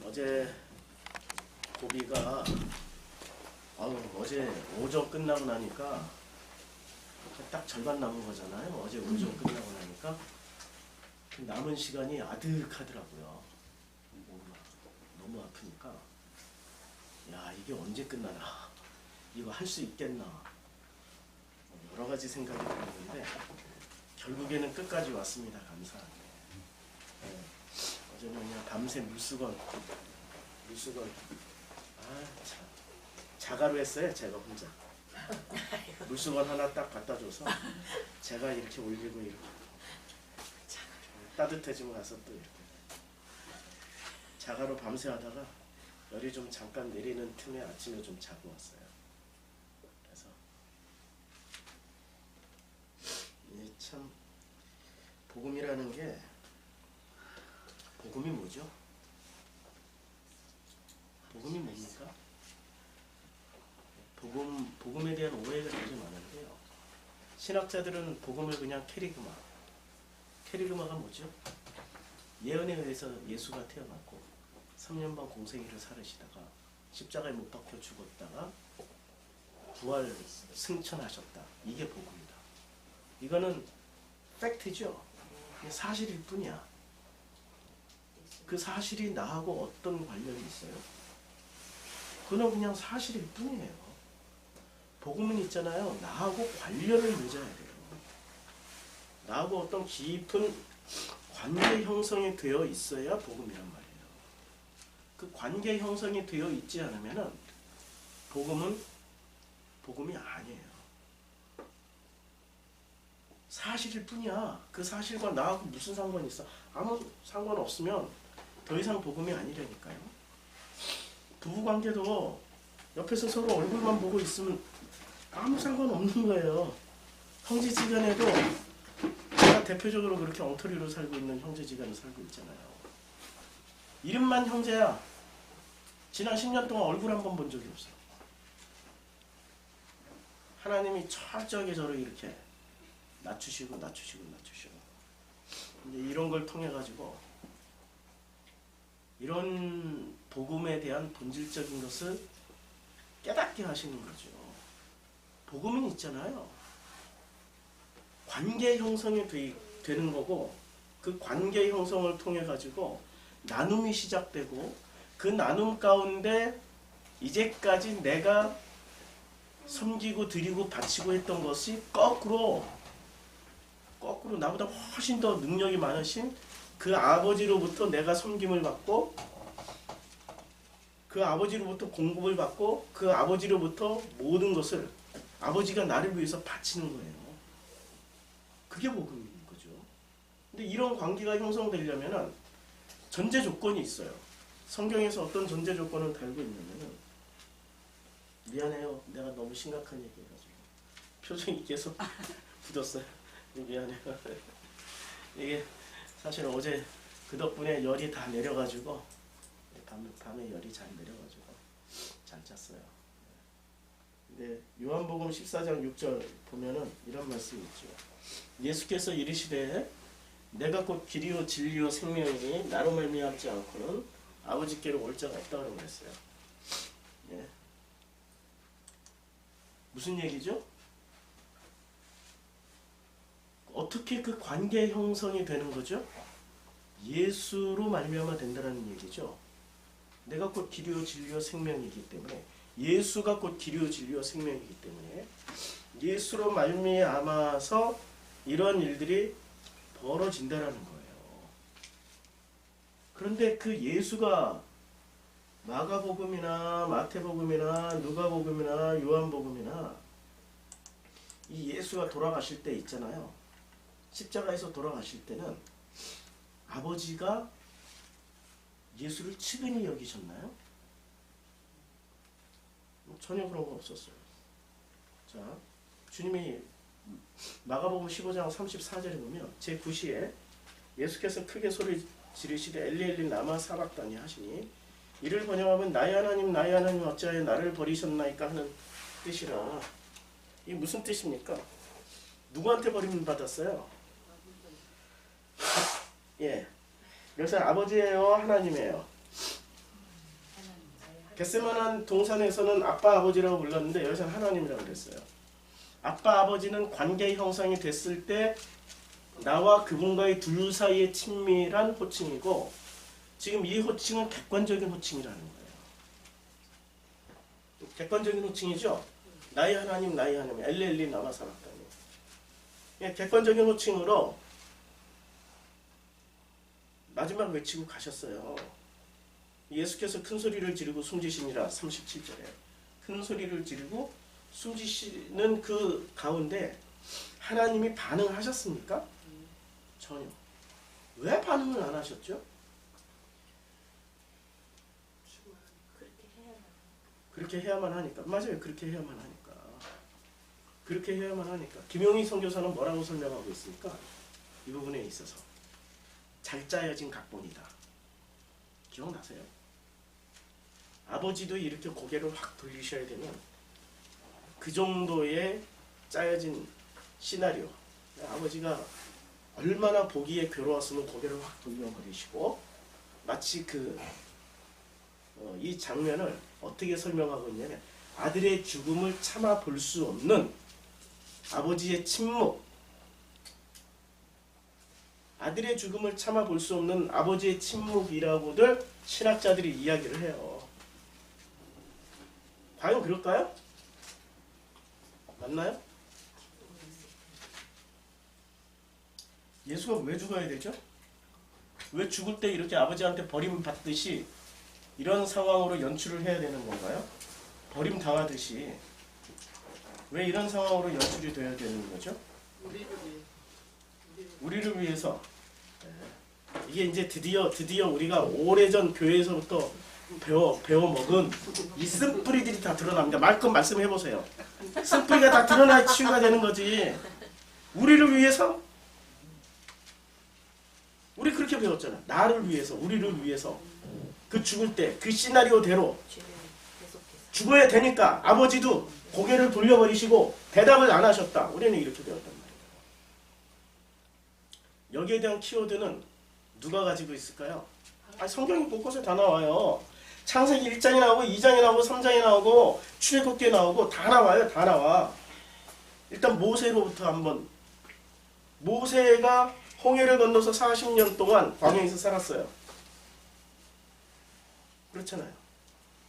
어제 고비가 어제 오전 끝나고 나니까 딱 절반 남은 거잖아요. 어제 오전 끝나고 나니까 남은 시간이 아득하더라고요. 너무 아프니까 야, 이게 언제 끝나나, 이거 할 수 있겠나, 여러 가지 생각이 들었는데 결국에는 끝까지 왔습니다. 감사하게. 네. 어제는 그냥 밤새 물수건 참 자가로 했어요. 제가 혼자 물수건 하나 딱 갖다 줘서 제가 이렇게 올리고 이렇게 따뜻해지고 나서 또 이렇게 자가로 밤새 하다가 열이 좀 잠깐 내리는 틈에 아침에 좀 자고 왔어요. 그래서 이게 참 복음이라는 게, 복음이 뭐죠? 복음이 뭡니까? 복음에 대한 오해가 되게 많은데요. 신학자들은 복음을 그냥 캐리그마가 뭐죠? 예언에 의해서 예수가 태어났고 3년 반 공생애를 살으시다가 십자가에 못 박혀 죽었다가 부활 승천하셨다. 이게 복음이다. 이거는 팩트죠. 사실일 뿐이야. 그 사실이 나하고 어떤 관련이 있어요? 그건 그냥 사실일 뿐이에요. 복음은 있잖아요. 나하고 관련을 맺어야 돼요. 나하고 어떤 깊은 관계 형성이 되어 있어야 복음이란 말이에요. 그 관계 형성이 되어 있지 않으면은 복음이 아니에요. 사실일 뿐이야. 그 사실과 나하고 무슨 상관이 있어? 아무 상관 없으면 더 이상 복음이 아니라니까요. 부부관계도 옆에서 서로 얼굴만 보고 있으면 아무 상관없는 거예요. 형제지간에도 제가 대표적으로 그렇게 엉터리로 살고 있는 형제지간을 살고 있잖아요. 이름만 형제야. 지난 10년 동안 얼굴 한 번 본 적이 없어. 하나님이 철저하게 저를 이렇게 낮추시고 이제 이런 걸 통해 가지고 이런 복음에 대한 본질적인 것을 깨닫게 하시는 거죠. 복음은 있잖아요. 관계 형성이 되는 거고, 그 관계 형성을 통해 가지고 나눔이 시작되고, 그 나눔 가운데 이제까지 내가 섬기고 드리고 바치고 했던 것이 거꾸로 나보다 훨씬 더 능력이 많으신 그 아버지로부터 내가 섬김을 받고, 그 아버지로부터 공급을 받고, 그 아버지로부터 모든 것을 아버지가 나를 위해서 바치는 거예요. 그게 복음인 거죠. 근데 이런 관계가 형성되려면 전제 조건이 있어요. 성경에서 어떤 전제 조건을 달고 있냐면은, 미안해요. 내가 너무 심각한 얘기해가지고 표정이 계속 굳었어요. 미안해요. 이게 사실 어제 그 덕분에 열이 다 내려가지고 밤에 열이 잘 내려가지고 잘 잤어요. 근데 요한복음 14장 6절 보면은 이런 말씀이 있죠. 예수께서 이르시되 내가 곧 길이요 진리요 생명이니 나로 말미암지 않고는 아버지께로 올 자가 없다고 그랬어요. 예. 무슨 얘기죠? 어떻게 그 관계 형성이 되는 거죠? 예수로 말미암아 된다는 얘기죠. 내가 곧 길이요 진리요 생명이기 때문에, 예수가 곧 길이요 진리요 생명이기 때문에 예수로 말미암아서 이런 일들이 벌어진다라는 거예요. 그런데 그 예수가 마가복음이나 마태복음이나 누가복음이나 요한복음이나 이 예수가 돌아가실 때 있잖아요. 십자가에서 돌아가실 때는 아버지가 예수를 측은히 여기셨나요? 전혀 그런 거 없었어요. 자, 주님이 마가복음 15장 34절에 보면 제9시에 예수께서 크게 소리 지르시되 엘리 엘리 라마 사박다니 하시니, 이를 번역하면 나의 하나님 어찌하여 나를 버리셨나이까 하는 뜻이라. 이게 무슨 뜻입니까? 누구한테 버림을 받았어요? 예. 그래서 아버지예요, 하나님이에요? 겟세마네 동산에서는 아빠 아버지라고 불렀는데 여기서는 하나님이라고 그랬어요. 아빠 아버지는 관계 형성이 됐을 때 나와 그분과의 둘 사이의 친밀한 호칭이고, 지금 이 호칭은 객관적인 호칭이라는 거예요. 객관적인 호칭이죠. 나의 하나님, 나의 하나님, 엘리엘리 나와 살았다니. 예, 객관적인 호칭으로 마지막 외치고 가셨어요. 예수께서 큰 소리를 지르고 숨지시니라. 37절에 큰 소리를 지르고 숨지시는 그 가운데 하나님이 반응하셨습니까? 전혀. 왜 반응을 안 하셨죠? 그렇게 해야만 하니까. 맞아요. 그렇게 해야만 하니까. 그렇게 해야만 하니까. 김용희 선교사는 뭐라고 설명하고 있습니까? 이 부분에 있어서 잘 짜여진 각본이다. 기억나세요? 아버지도 이렇게 고개를 확 돌리셔야 되면 그 정도의 짜여진 시나리오. 아버지가 얼마나 보기에 괴로웠으면 고개를 확 돌려버리시고, 마치 이 장면을 어떻게 설명하고 있냐면, 아들의 죽음을 참아 볼 수 없는 아버지의 침묵, 아들의 죽음을 참아 볼 수 없는 아버지의 침묵이라고들 신학자들이 이야기를 해요. 과연 그럴까요? 맞나요? 예수가 왜 죽어야 되죠? 왜 죽을 때 이렇게 아버지한테 버림받듯이 이런 상황으로 연출을 해야 되는 건가요? 버림당하듯이 왜 이런 상황으로 연출이 되어야 되는 거죠? 우리를 위해서. 이게 이제 드디어 우리가 오래전 교회에서부터 배워 먹은 이 쓴뿌리들이 다 드러납니다. 말끔 말씀해보세요. 쓴뿌리가 다 드러나야 치유가 되는 거지. 우리를 위해서? 우리 그렇게 배웠잖아. 나를 위해서, 우리를 위해서. 그 죽을 때 그 시나리오대로 죽어야 되니까 아버지도 고개를 돌려버리시고 대답을 안 하셨다. 우리는 이렇게 배웠단 말이에요. 여기에 대한 키워드는 누가 가지고 있을까요? 성경이 곳곳에 다 나와요. 창세기 1장이 나오고 2장이 나오고 3장이 나오고 출애굽기에 나오고 다 나와요. 다 나와. 일단 모세로부터 한번. 모세가 홍해를 건너서 40년 동안 광야에서 살았어요. 그렇잖아요.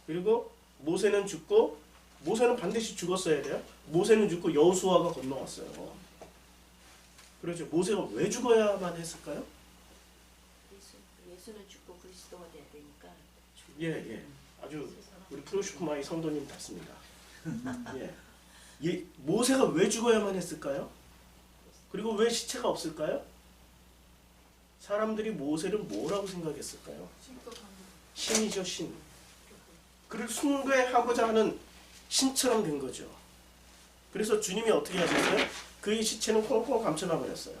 그리고 모세는 죽고, 모세는 반드시 죽었어야 돼요. 모세는 죽고 여호수아가 건너왔어요. 그렇죠. 모세가 왜 죽어야만 했을까요? 예수는 죽고 그리스도가 돼야 되니까. 예. 아주 우리 프로슈크마이 성도님 같습니다. 예. 모세가 왜 죽어야만 했을까요? 그리고 왜 시체가 없을까요? 사람들이 모세를 뭐라고 생각했을까요? 신이죠, 신. 그를 숭배하고자 하는 신처럼 된 거죠. 그래서 주님이 어떻게 하셨어요? 그의 시체는 콩콩 감춰놔 버렸어요.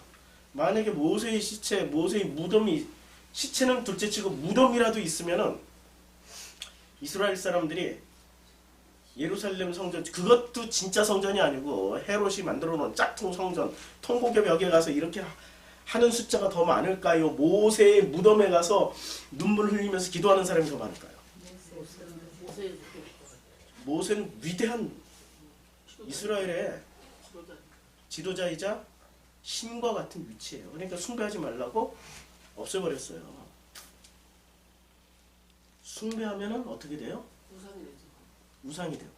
만약에 모세의 시체, 모세의 무덤이, 시체는 둘째치고 무덤이라도 있으면은 이스라엘 사람들이 예루살렘 성전, 그것도 진짜 성전이 아니고 헤롯이 만들어 놓은 짝퉁 성전, 통곡의 벽에 가서 이렇게 하는 숫자가 더 많을까요? 모세의 무덤에 가서 눈물 흘리면서 기도하는 사람이 더 많을까요? 모세는 위대한 이스라엘의 지도자이자 신과 같은 위치예요. 그러니까 숭배하지 말라고 없애버렸어요. 숭배하면 어떻게 돼요? 우상이 되고.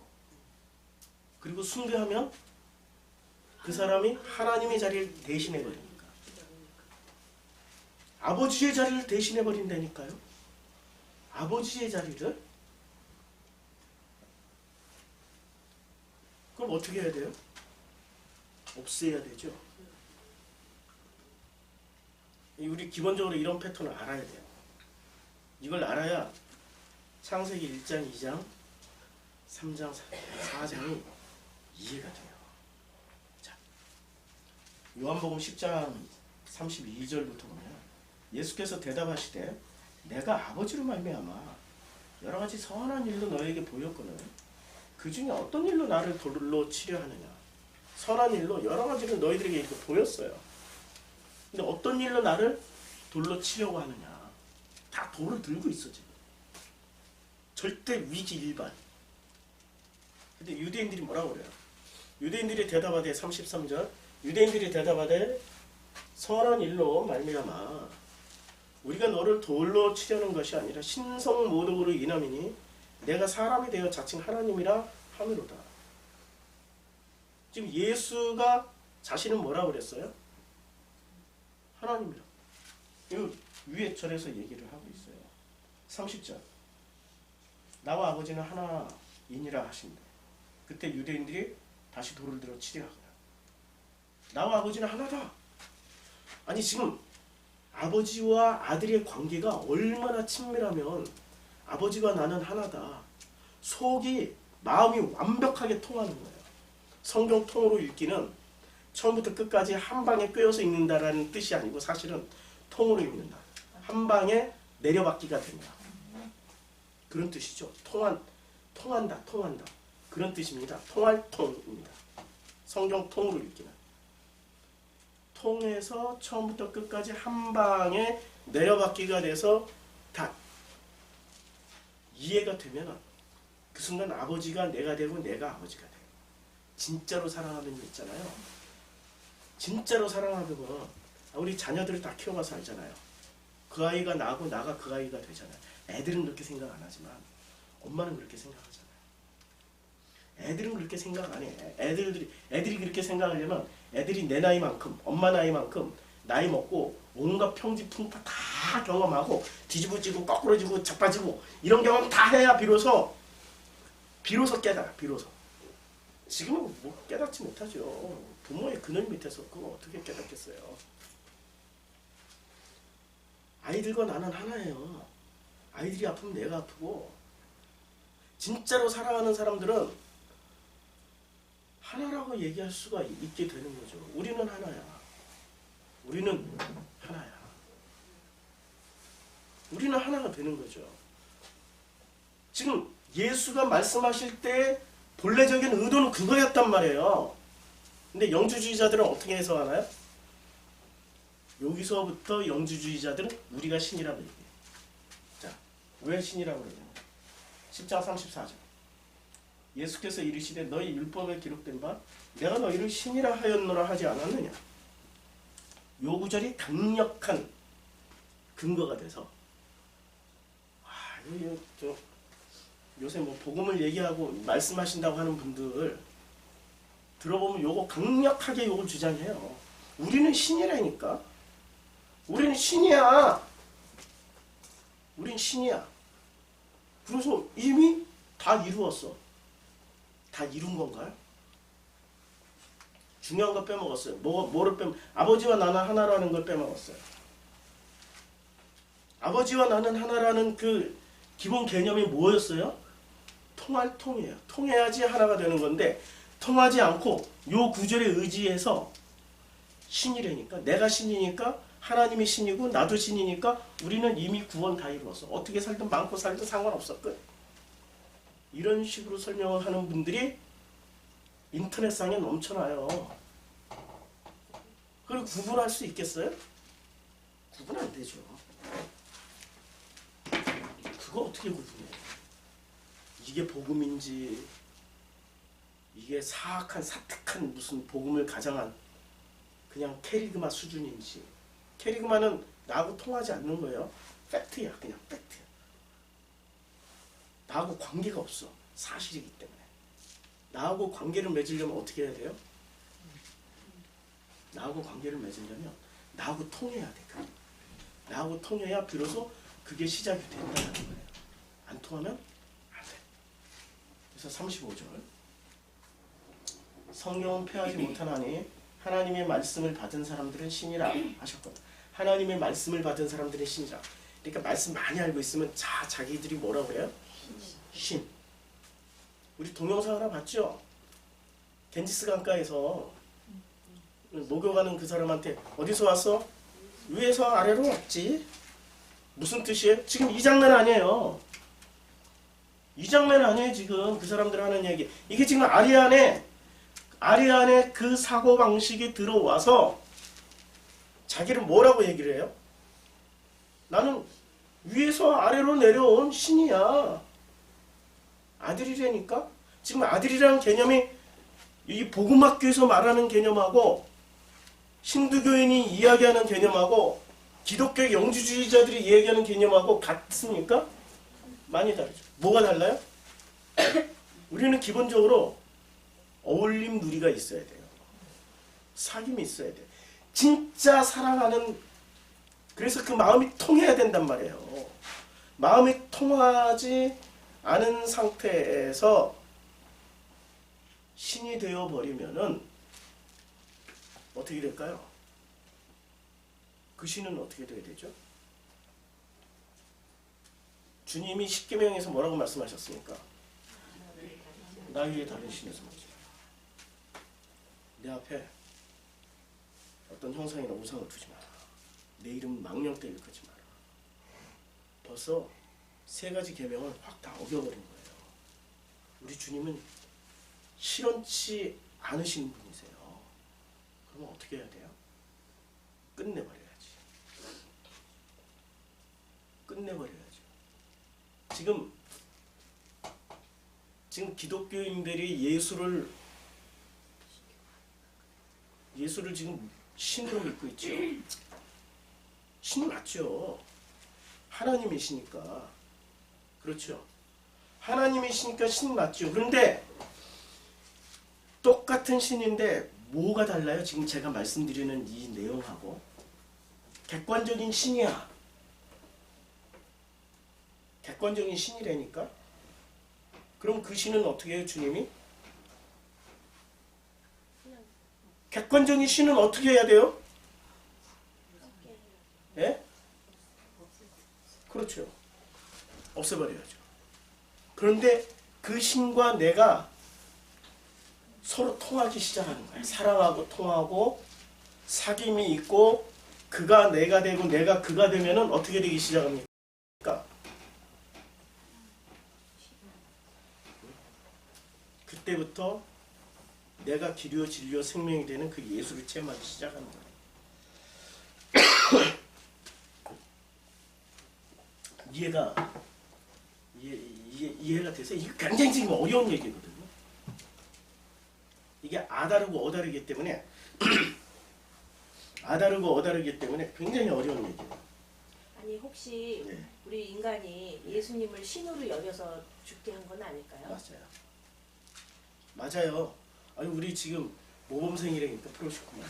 그리고 숭배하면 그 사람이 하나님의 자리를 대신해버립니다. 아버지의 자리를 대신해버린다니까요. 아버지의 자리를. 그럼 어떻게 해야 돼요? 없애야 되죠. 우리 기본적으로 이런 패턴을 알아야 돼요. 이걸 알아야 창세기 1장, 2장, 3장, 4장이 이해가 돼요. 자, 요한복음 10장 32절부터 보면 예수께서 대답하시되 내가 아버지로 말미암아 여러 가지 선한 일로 너에게 보였거늘 그 중에 어떤 일로 나를 돌로 치려 하느냐. 선한 일로 여러 가지를 너희들에게 이렇게 보였어요. 근데 어떤 일로 나를 돌로 치려고 하느냐. 다 돌을 들고 있어 지금. 절대 위기 일반. 근데 유대인들이 뭐라고 그래요? 유대인들이 대답하되 33절 유대인들이 대답하되 선한 일로 말미암아 우리가 너를 돌로 치려는 것이 아니라 신성 모독으로 인함이니 내가 사람이 되어 자칭 하나님이라 함이로다. 지금 예수가 자신은 뭐라고 그랬어요? 하나님이라. 이거 위에 절에서 얘기를 하고 있어요. 30절 나와 아버지는 하나이니라 하신대. 그때 유대인들이 다시 돌을 들어 치려 하거라. 나와 아버지는 하나다. 아니 지금 아버지와 아들의 관계가 얼마나 친밀하면 아버지와 나는 하나다. 속이 마음이 완벽하게 통하는 거예요. 성경 통으로 읽기는 처음부터 끝까지 한 방에 꿰어서 읽는다라는 뜻이 아니고 사실은 통으로 읽는다. 한 방에 내려받기가 된다. 그런 뜻이죠. 통한다. 그런 뜻입니다. 통할 통입니다. 성경 통으로 읽기는. 통해서 처음부터 끝까지 한 방에 내려받기가 돼서 다 이해가 되면 그 순간 아버지가 내가 되고 내가 아버지가 돼요. 진짜로 사랑하는 일 있잖아요. 진짜로 사랑하면 우리 자녀들을 다 키워가서 알잖아요. 그 아이가 나고 나가 그 아이가 되잖아요. 애들은 그렇게 생각 안 하지만 엄마는 그렇게 생각하잖아요. 애들은 그렇게 생각 안 해. 애들이 그렇게 생각하려면 애들이 내 나이만큼 엄마 나이만큼 나이 먹고 온갖 평지풍파 다 경험하고 뒤집어지고 거꾸로지고 자빠지고 이런 경험 다 해야 비로소 깨달아. 비로소. 지금은 뭐 깨닫지 못하죠. 부모의 그늘 밑에서 그거 어떻게 깨닫겠어요. 아이들과 나는 하나예요. 아이들이 아프면 내가 아프고 진짜로 사랑하는 사람들은 하나라고 얘기할 수가 있게 되는 거죠. 우리는 하나야. 우리는 하나야. 우리는 하나가 되는 거죠. 지금 예수가 말씀하실 때 본래적인 의도는 그거였단 말이에요. 근데 영주주의자들은 어떻게 해석하나요? 여기서부터 영주주의자들은 우리가 신이라고 얘기해요. 자, 왜 신이라고 그러냐? 10장 34절. 예수께서 이르시되 너희 율법에 기록된 바 내가 너희를 신이라 하였노라 하지 않았느냐. 요 구절이 강력한 근거가 돼서 요새 뭐 복음을 얘기하고 말씀하신다고 하는 분들 들어보면 요거 강력하게 요걸 주장해요. 우리는 신이라니까. 우리는 신이야. 우린 신이야. 그래서 이미 다 이루었어. 다 이룬 건가요? 중요한 거 빼먹었어요. 뭐를 아버지와 나는 하나라는 걸 빼먹었어요. 아버지와 나는 하나라는 그 기본 개념이 뭐였어요? 통할 통이에요. 통해야지 하나가 되는 건데 통하지 않고 요 구절에 의지해서 신이라니까. 내가 신이니까 하나님이 신이고 나도 신이니까 우리는 이미 구원 다 이루었어. 어떻게 살든 많고 살든 상관없어. 끝. 이런 식으로 설명을 하는 분들이 인터넷상에 넘쳐나요. 그리고 구분할 수 있겠어요? 구분 안 되죠. 그거 어떻게 구분해? 이게 복음인지 이게 사악한 사특한 무슨 복음을 가장한 그냥 캐리그마 수준인지. 캐리그마는 나하고 통하지 않는 거예요. 팩트야. 그냥 팩트야. 나하고 관계가 없어. 사실이기 때문에. 나하고 관계를 맺으려면 어떻게 해야 돼요? 나하고 관계를 맺으려면 나하고 통해야 돼. 나하고 통해야 비로소 그게 시작이 된다는 거예요. 안 통하면 안 돼. 그래서 35절 성령은 패하지 못하나니 하나님의 말씀을 받은 사람들은 신이라 하셨거든. 하나님의 말씀을 받은 사람들은 신이라. 그러니까 말씀 많이 알고 있으면 자기들이 뭐라고 해요? 신. 우리 동영상 하나 봤죠? 겐지스 강가에서 목욕하는 그 사람한테 어디서 왔어? 위에서 아래로 왔지. 무슨 뜻이에요? 지금 이 장면 아니에요. 이 장면 아니에요. 지금 그 사람들 하는 얘기. 이게 지금 아리안에 그 사고방식이 들어와서 자기를 뭐라고 얘기를 해요? 나는 위에서 아래로 내려온 신이야. 아들이라니까? 지금 아들이라는 개념이 이 복음학교에서 말하는 개념하고 힌두교인이 이야기하는 개념하고 기독교 영주주의자들이 이야기하는 개념하고 같습니까? 많이 다르죠. 뭐가 달라요? 우리는 기본적으로 어울림 누리가 있어야 돼요. 사귐이 있어야 돼요. 진짜 사랑하는, 그래서 그 마음이 통해야 된단 말이에요. 마음이 통하지 않은 상태에서 신이 되어버리면은 어떻게 될까요? 그 신은 어떻게 돼야 되죠? 주님이 십계명에서 뭐라고 말씀하셨습니까? 나 위에 다른 신을 섬기지 마라. 내 앞에 어떤 형상이나 우상을 두지 마라. 내 이름 망령되게 일컫지 마라. 벌써 세 가지 계명을 확 다 어겨버린 거예요. 우리 주님은 실현치 않으신 분이세요. 그러면 어떻게 해야 돼요? 끝내버려야지. 끝내버려야죠. 지금 기독교인들이 예수를 지금 신으로 믿고 있죠. 신 맞죠. 하나님이시니까. 그렇죠. 하나님이시니까 신 맞죠. 그런데 똑같은 신인데 뭐가 달라요? 지금 제가 말씀드리는 이 내용하고. 객관적인 신이야. 객관적인 신이라니까. 그럼 그 신은 어떻게 해요, 주님이? 객관적인 신은 어떻게 해야 돼요? 예? 그렇죠. 없애버려야죠. 그런데 그 신과 내가 서로 통하기 시작하는 거예요. 사랑하고 통하고 사귐이 있고 그가 내가 되고 내가 그가 되면은 어떻게 되기 시작합니까? 그때부터 내가 길이요 진리요 생명이 되는 그 예수를 체험하기 시작하는 거예요. 이해가 돼서 이게 굉장히 지금 어려운 얘기거든요. 이게 아다르고 어다르기 때문에 굉장히 어려운 얘기예요. 아니 혹시 네. 우리 인간이 예수님을 신으로 여겨서 죽게 한 건 아닐까요? 맞아요. 아니 우리 지금 모범생이라니까 프로시구만.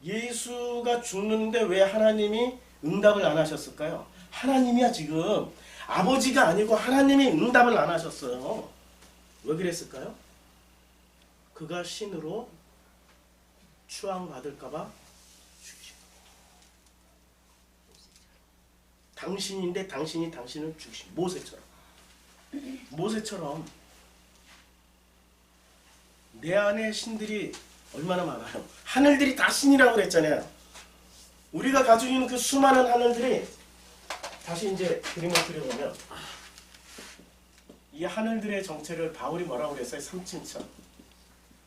예수가 죽는데 왜 하나님이 응답을 안 하셨을까요? 하나님이야 지금. 아버지가 아니고 하나님이 응답을 안 하셨어요. 왜 그랬을까요? 그가 신으로 추앙받을까봐 죽이신 거예요. 당신인데 당신이 당신을 죽이신 모세처럼 내 안에 신들이 얼마나 많아요. 하늘들이 다 신이라고 그랬잖아요. 우리가 가지고 있는 그 수많은 하늘들이 다시 이제 그림을 그려보면 이 하늘들의 정체를 바울이 뭐라고 그랬어요? 삼층천.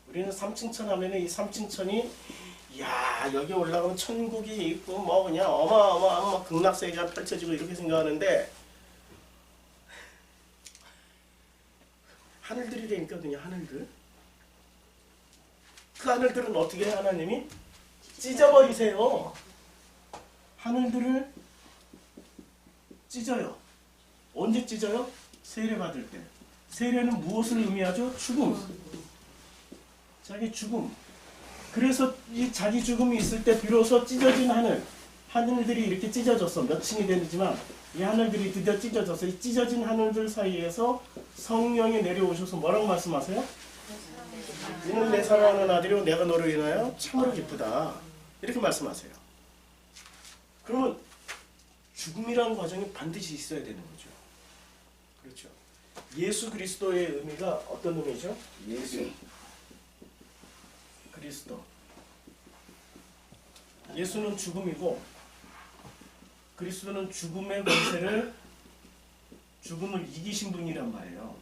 우리는 삼층천 하면은 이 삼층천이 야 여기 올라가면 천국이 있고 뭐 그냥 어마어마한 극락세계가 펼쳐지고 이렇게 생각하는데 하늘들이라니까 그냥 하늘들. 그 하늘들은 어떻게 해 하나님이? 찢어버리세요. 하늘들을 찢어요. 언제 찢어요? 세례 받을 때. 세례는 무엇을 의미하죠? 죽음. 자기 죽음. 그래서 이 자기 죽음이 있을 때 비로소 찢어진 하늘들이 이렇게 찢어졌어. 몇 층이 되지만 이 하늘들이 드디어 찢어졌어. 이 찢어진 하늘들 사이에서 성령이 내려오셔서 뭐라고 말씀하세요? 이는 내 사랑하는 아들이요 내가 너로 인하여 참으로 기쁘다. 이렇게 말씀하세요. 그러면 죽음이라는 과정이 반드시 있어야 되는 거죠. 그렇죠. 예수 그리스도의 의미가 어떤 의미죠? 예수 그리스도. 예수는 죽음이고 그리스도는 죽음의 권세를 죽음을 이기신 분이란 말이에요.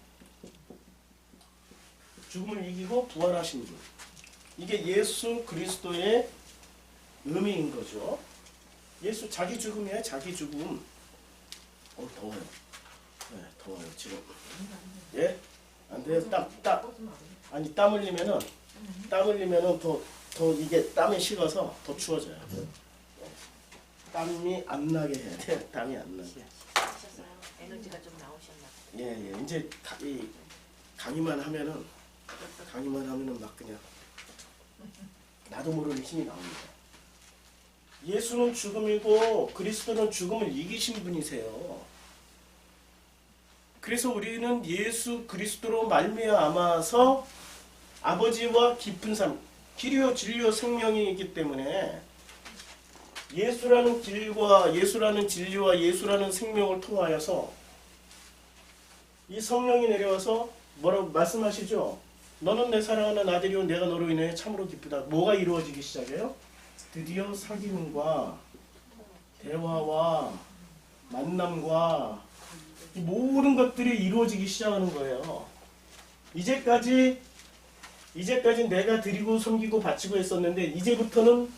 죽음을 이기고 부활하신 분. 이게 예수 그리스도의 의미인 거죠. 예수 자기 죽음이에요. 자기 죽음. 더워요. 네, 더워요 지금. 예? 안 돼요. 아니 땀 흘리면은 더 이게 땀이 식어서 더 추워져요. 땀이 안 나게 해야 돼. 땀이 안 나게. 하셨어요? 에너지가 좀 나오셨나 봐요. 예. 이제 강의만 하면은 막 그냥 나도 모르는 힘이 나옵니다. 예수는 죽음이고 그리스도는 죽음을 이기신 분이세요. 그래서 우리는 예수 그리스도로 말미암아서 아버지와 깊은 삶, 길이요 진리요 생명이기 때문에 예수라는 길과 예수라는 진리와 예수라는 생명을 통하여서 이 성령이 내려와서 뭐라고 말씀하시죠? 너는 내 사랑하는 아들이요 내가 너로 인해 참으로 기쁘다. 뭐가 이루어지기 시작해요? 드디어 사귐과 대화와 만남과 이 모든 것들이 이루어지기 시작하는 거예요. 이제까지 내가 드리고 섬기고 바치고 했었는데 이제부터는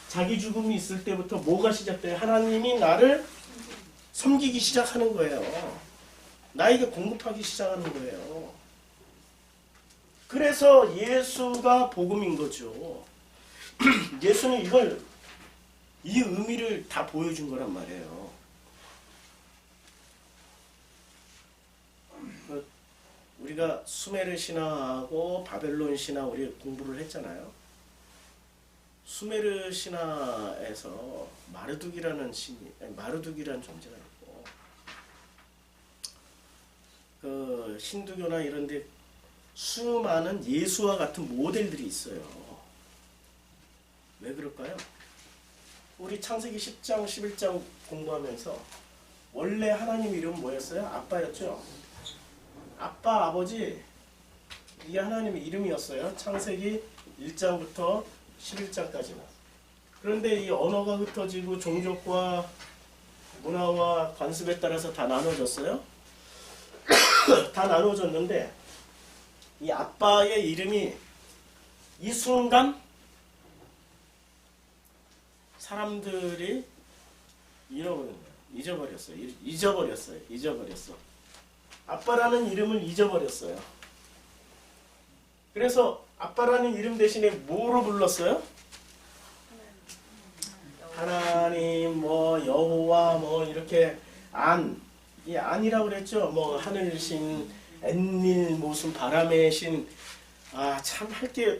자기 죽음이 있을 때부터 뭐가 시작돼요? 하나님이 나를 섬기기 시작하는 거예요. 나에게 공급하기 시작하는 거예요. 그래서 예수가 복음인 거죠. 예수는 이 의미를 다 보여준 거란 말이에요. 우리가 수메르 신화하고 바벨론 신화 우리 공부를 했잖아요. 수메르 신화에서 마르둑이라는 존재가 있고, 그 힌두교나 이런데 수많은 예수와 같은 모델들이 있어요. 왜 그럴까요? 우리 창세기 10장, 11장 공부하면서 원래 하나님 이름은 뭐였어요? 아빠였죠? 아빠, 아버지, 이게 하나님의 이름이었어요. 창세기 1장부터 11장까지는. 그런데 이 언어가 흩어지고 종족과 문화와 관습에 따라서 다 나눠졌어요. 다 나눠졌는데 이 아빠의 이름이 이 순간 사람들이 잊어버렸어요. 아빠라는 이름을 잊어버렸어요. 그래서 아빠라는 이름 대신에 뭐로 불렀어요? 하나님, 여호와, 이렇게 이 안이라고 그랬죠. 하늘 신, 엔닐, 무슨 바람의 신. 참 할 게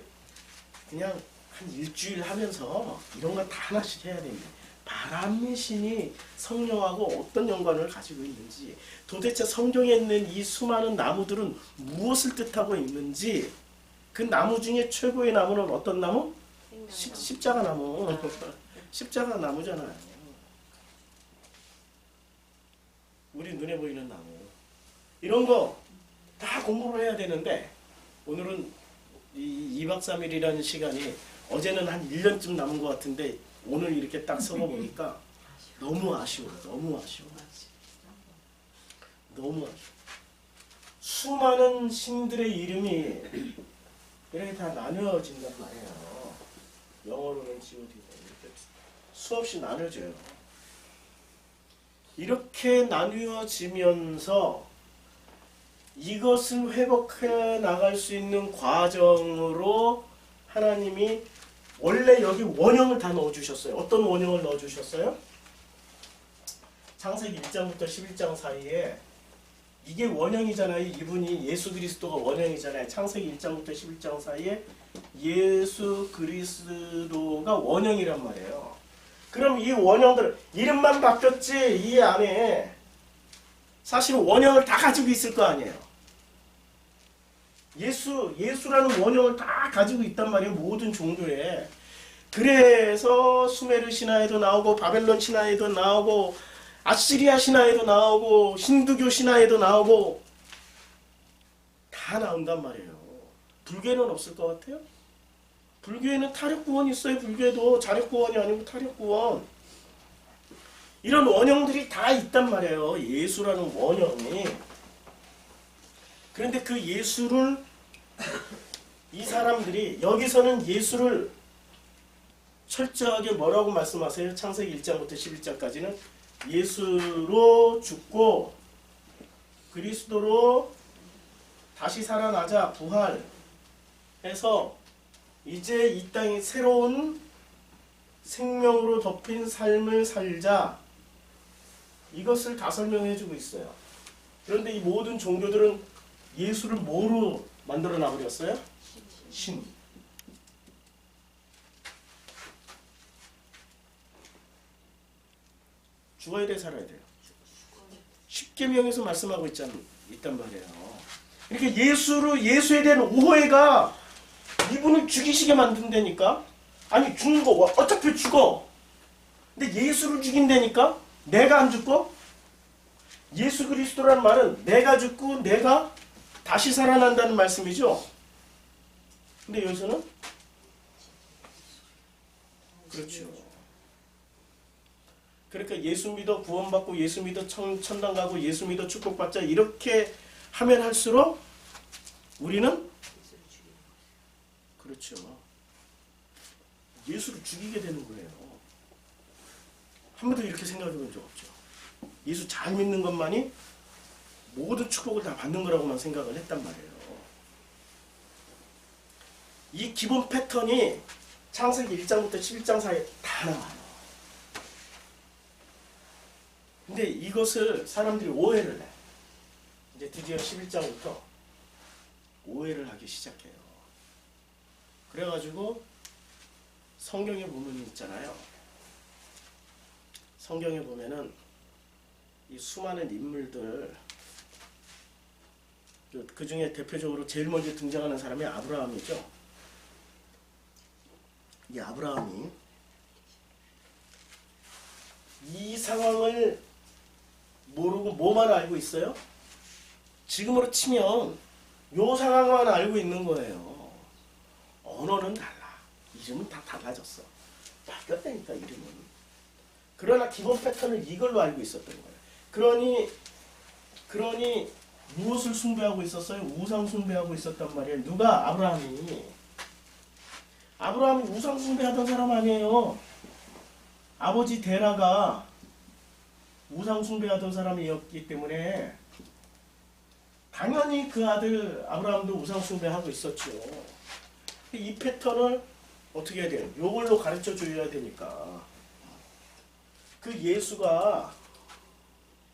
그냥 한 일주일 하면서 이런 거 다 하나씩 해야 됩니다. 바람의 신이 성령하고 어떤 연관을 가지고 있는지, 도대체 성경에 있는 이 수많은 나무들은 무엇을 뜻하고 있는지, 그 나무 중에 최고의 나무는 어떤 나무? 십자가 나무. 십자가 나무잖아요. 우리 눈에 보이는 나무. 이런 거 다 공부를 해야 되는데 오늘은 이 2박 3일이라는 시간이 어제는 한 1년쯤 남은 것 같은데 오늘 이렇게 딱 서고 보니까 너무 아쉬워. 수많은 신들의 이름이 이렇게 다 나누어진단 말이에요. 영어로는 God고 이렇게 수없이 나눠져요. 이렇게 나누어지면서 이것을 회복해 나갈 수 있는 과정으로 하나님이 원래 여기 원형을 다 넣어주셨어요. 어떤 원형을 넣어주셨어요? 창세기 1장부터 11장 사이에 이게 원형이잖아요. 이분이 예수 그리스도가 원형이잖아요. 창세기 1장부터 11장 사이에 예수 그리스도가 원형이란 말이에요. 그럼 이 원형들 이름만 바뀌었지 이 안에 사실 원형을 다 가지고 있을 거 아니에요. 예수라는 원형을 다 가지고 있단 말이에요. 모든 종교에. 그래서 수메르 신화에도 나오고 바벨론 신화에도 나오고 아시리아 신화에도 나오고 힌두교 신화에도 나오고 다 나온단 말이에요. 불교에는 없을 것 같아요? 불교에는 타력구원이 있어요. 불교에도 자력구원이 아니고 타력구원. 이런 원형들이 다 있단 말이에요. 예수라는 원형이. 그런데 그 예수를 이 사람들이 여기서는 예수를 철저하게 뭐라고 말씀하세요? 창세기 1장부터 11장까지는 예수로 죽고 그리스도로 다시 살아나자 부활해서 이제 이 땅이 새로운 생명으로 덮인 삶을 살자. 이것을 다 설명해 주고 있어요. 그런데 이 모든 종교들은 예수를 뭐로 만들어 놔버렸어요? 신. 죽어야 돼, 살아야 돼요. 십계명에서 말씀하고 있단 말이에요. 이렇게 예수에 대한 오해가 이분을 죽이시게 만든다니까. 아니 죽는 거 어차피 죽어. 근데 예수를 죽인다니까. 내가 안 죽고. 예수 그리스도라는 말은 내가 죽고 내가 다시 살아난다는 말씀이죠. 근데 여기서는 그렇죠. 그러니까 예수 믿어 구원받고 예수 믿어 천당 가고 예수 믿어 축복받자 이렇게 하면 할수록 우리는 그렇죠. 예수를 죽이게 되는 거예요. 한 번도 이렇게 생각해 본 적 없죠. 예수 잘 믿는 것만이 모든 축복을 다 받는 거라고만 생각을 했단 말이에요. 이 기본 패턴이 창세기 1장부터 11장 사이에 다 나와요. 근데 이것을 사람들이 오해를 해. 이제 드디어 11장부터 오해를 하기 시작해요. 그래가지고 성경에 보면 있잖아요. 성경에 보면은 이 수많은 인물들 그 중에 대표적으로 제일 먼저 등장하는 사람이 아브라함이죠. 이 아브라함이 이 상황을 모르고 뭐만 알고 있어요? 지금으로 치면 요 상황만 알고 있는 거예요. 언어는 달라. 이름은 다 달라졌어. 바뀌었다니까 이름은. 그러나 기본 패턴을 이걸로 알고 있었던 거예요. 그러니 무엇을 숭배하고 있었어요? 우상 숭배하고 있었단 말이에요. 누가? 아브라함이 우상 숭배하던 사람 아니에요. 아버지 데라가 우상 숭배하던 사람이었기 때문에 당연히 그 아들 아브라함도 우상 숭배하고 있었죠. 이 패턴을 어떻게 해야 돼요? 이걸로 가르쳐 줘야 되니까. 그 예수가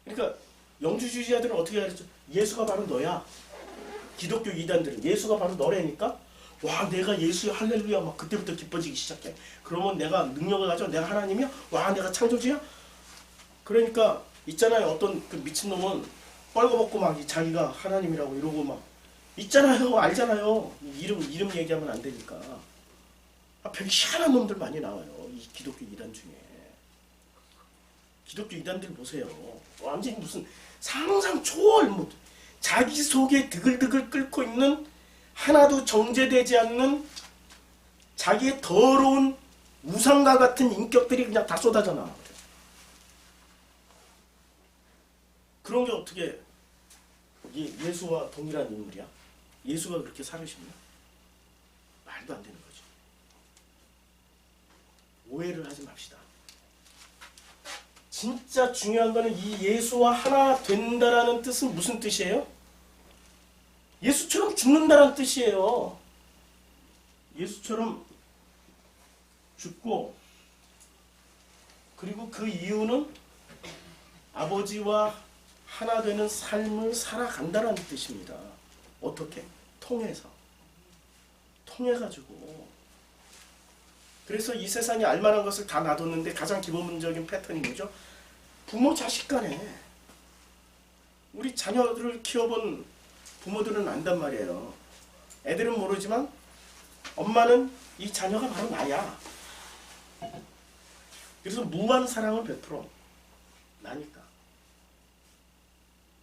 그러니까 영주주의자들은 어떻게 가르쳐? 예수가 바로 너야. 기독교 이단들은 예수가 바로 너라니까. 와 내가 예수야 할렐루야 막 그때부터 기뻐지기 시작해. 그러면 내가 능력을 가져 내가 하나님이야? 와 내가 창조주야? 그러니까 있잖아요. 어떤 그 미친놈은 뻘거벗고 막 자기가 하나님이라고 이러고 막 있잖아요. 알잖아요. 이름 얘기하면 안 되니까. 별이 희한한 놈들 많이 나와요. 이 기독교 이단 중에. 기독교 이단들 보세요. 완전히 무슨 상상 초월 뭐 자기 속에 드글드글 끓고 있는 하나도 정제되지 않는 자기의 더러운 우상과 같은 인격들이 그냥 다 쏟아져 나와요. 그런 게 어떻게 예수와 동일한 인물이야? 예수가 그렇게 살으십니까? 말도 안 되는 거죠. 오해를 하지 맙시다. 진짜 중요한 거는 이 예수와 하나 된다라는 뜻은 무슨 뜻이에요? 예수처럼 죽는다라는 뜻이에요. 예수처럼 죽고 그리고 그 이유는 아버지와 하나 되는 삶을 살아간다는 뜻입니다. 어떻게? 통해가지고. 그래서 이 세상에 알만한 것을 다 놔뒀는데 가장 기본적인 패턴이 뭐죠? 부모 자식 간에. 우리 자녀들을 키워본 부모들은 안단 말이에요. 애들은 모르지만 엄마는 이 자녀가 바로 나야. 그래서 무한 사랑을 베풀어. 나니까.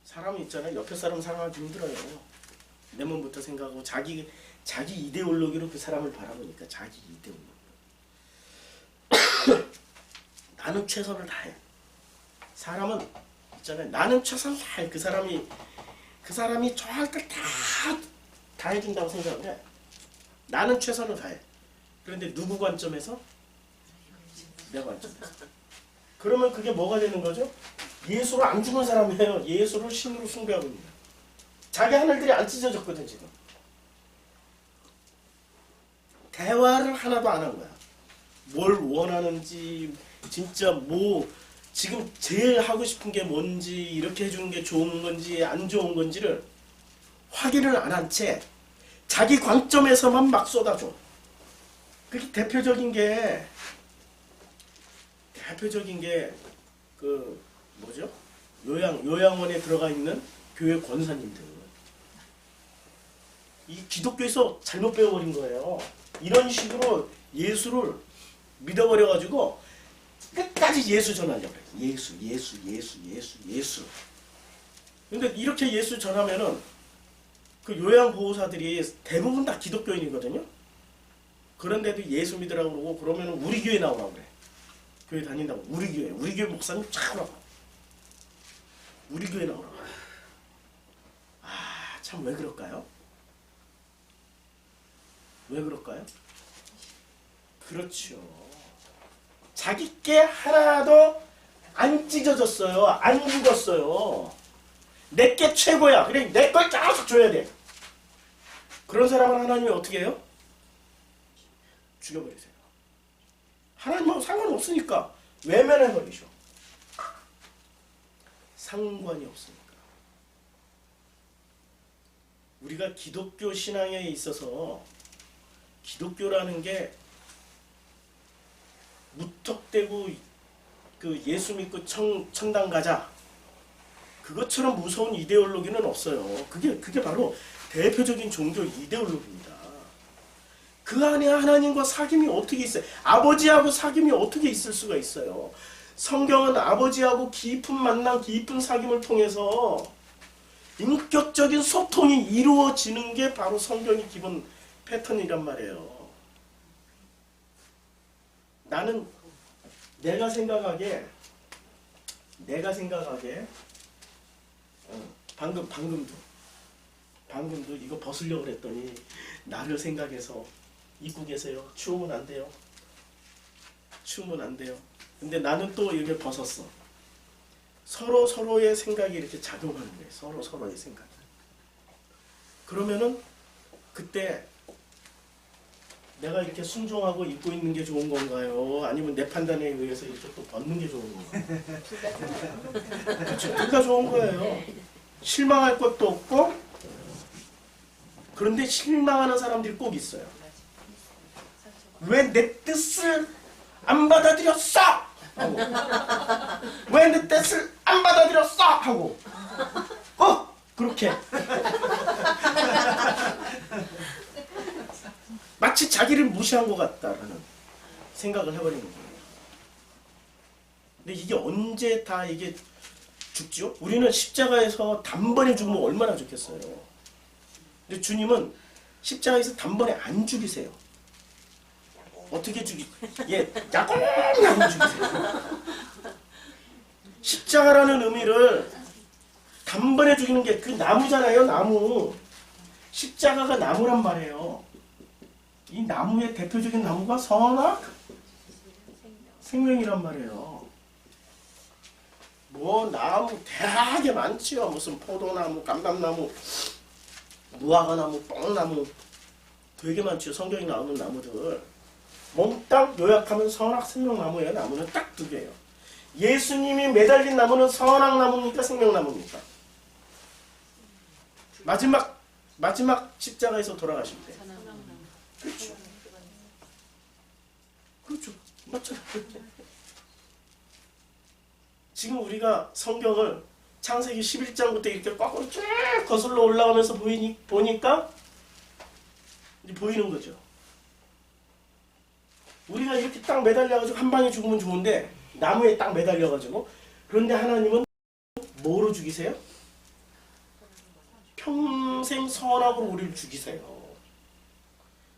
사람이 있잖아요. 옆에 사람 사랑하기 힘들어요. 내 몸부터 생각하고 자기 이데올로기로 그 사람을 바라보니까 자기 이데올로기. 나는 최선을 다해. 사람은 있잖아요. 나는 최선을 다해. 그 사람이 저 할 걸 다 해준다고 생각해. 나는 최선을 다해. 그런데 누구 관점에서? 내 관점에서. 그러면 그게 뭐가 되는 거죠? 예수를 안 죽은 사람이에요. 예수를 신으로 숭배하고 있는 거예요. 자기 하늘들이 안 찢어졌거든 지금. 대화를 하나도 안 한 거야. 뭘 원하는지 진짜 뭐 지금 제일 하고 싶은 게 뭔지 이렇게 해주는 게 좋은 건지 안 좋은 건지를 확인을 안 한 채 자기 관점에서만 막 쏟아줘. 그게 대표적인 게 그 뭐죠? 요양원에 들어가 있는 교회 권사님들. 이 기독교에서 잘못 배워버린 거예요. 이런 식으로 예수를 믿어버려가지고 끝까지 예수 전하려고 그래. 예수. 근데 이렇게 예수 전하면은 그 요양보호사들이 대부분 다 기독교인이거든요. 그런데도 예수 믿으라고 그러고 그러면은 우리 교회 나오라고 그래. 교회 다닌다고. 우리 교회 목사님 차오라고. 우리 교회 나오라고. 아, 참 왜 그럴까요? 왜 그럴까요? 그렇죠. 자기께 하나도 안 찢어졌어요. 안 죽었어요. 내게 최고야. 그래, 내 걸 계속 줘야 돼. 그런 사람은 하나님이 어떻게 해요? 죽여버리세요. 하나님하고 상관없으니까 외면해버리셔. 상관이 없으니까. 우리가 기독교 신앙에 있어서 기독교라는 게 무턱대고 그 예수 믿고 천당 가자 그것처럼 무서운 이데올로기는 없어요. 그게 바로 대표적인 종교 이데올로기입니다. 그 안에 하나님과 사귐이 어떻게 있어요? 아버지하고 사귐이 어떻게 있을 수가 있어요? 성경은 아버지하고 깊은 만남, 깊은 사귐을 통해서 인격적인 소통이 이루어지는 게 바로 성경의 기본 패턴이란 말이에요. 나는 내가 생각하기에 방금도 이거 벗으려고 그랬더니 나를 생각해서 입고 계세요. 추우면 안 돼요. 근데 나는 또 이렇게 벗었어. 서로의 생각이 이렇게 작용하는 거예요. 서로의 생각. 그러면은 그때 내가 이렇게 순종하고 입고 있는 게 좋은 건가요? 아니면 내 판단에 의해서 이렇게 또 벗는 게 좋은 건가요? 그렇죠. 둘 다 좋은 거예요. 실망할 것도 없고 그런데 실망하는 사람들이 꼭 있어요. 왜 내 뜻을 안 받아들였어? 하고 왜 내 뜻을 안 받아들였어? 하고 그렇게 마치 자기를 무시한 것 같다라는 생각을 해버리는 거예요. 근데 이게 언제 다 이게 죽죠? 우리는 십자가에서 단번에 죽으면 얼마나 좋겠어요. 근데 주님은 십자가에서 단번에 안 죽이세요. 어떻게 야곱야곱 죽이세요. 십자가라는 의미를 단번에 죽이는 게 그 나무잖아요. 나무. 십자가가 나무란 말이에요. 이 나무의 대표적인 나무가 선악 생명이란 말이에요. 뭐 나무 대하게 많지요. 무슨 포도나무, 감람나무, 무화과나무, 뽕나무 되게 많지요. 성경에 나오는 나무들. 몽땅 요약하면 선악 생명나무예요. 나무는 딱 두 개예요. 예수님이 매달린 나무는 선악나무입니까? 생명나무입니까? 마지막 십자가에서 돌아가실 때. 그렇죠. 맞죠. 지금 우리가 성경을 창세기 11장부터 이렇게 거꾸로 쭉 거슬러 올라가면서 보니까 이제 보이는 거죠. 우리가 이렇게 딱 매달려가지고 한 방에 죽으면 좋은데 나무에 딱 매달려가지고 그런데 하나님은 뭐로 죽이세요? 평생 선악으로 우리를 죽이세요.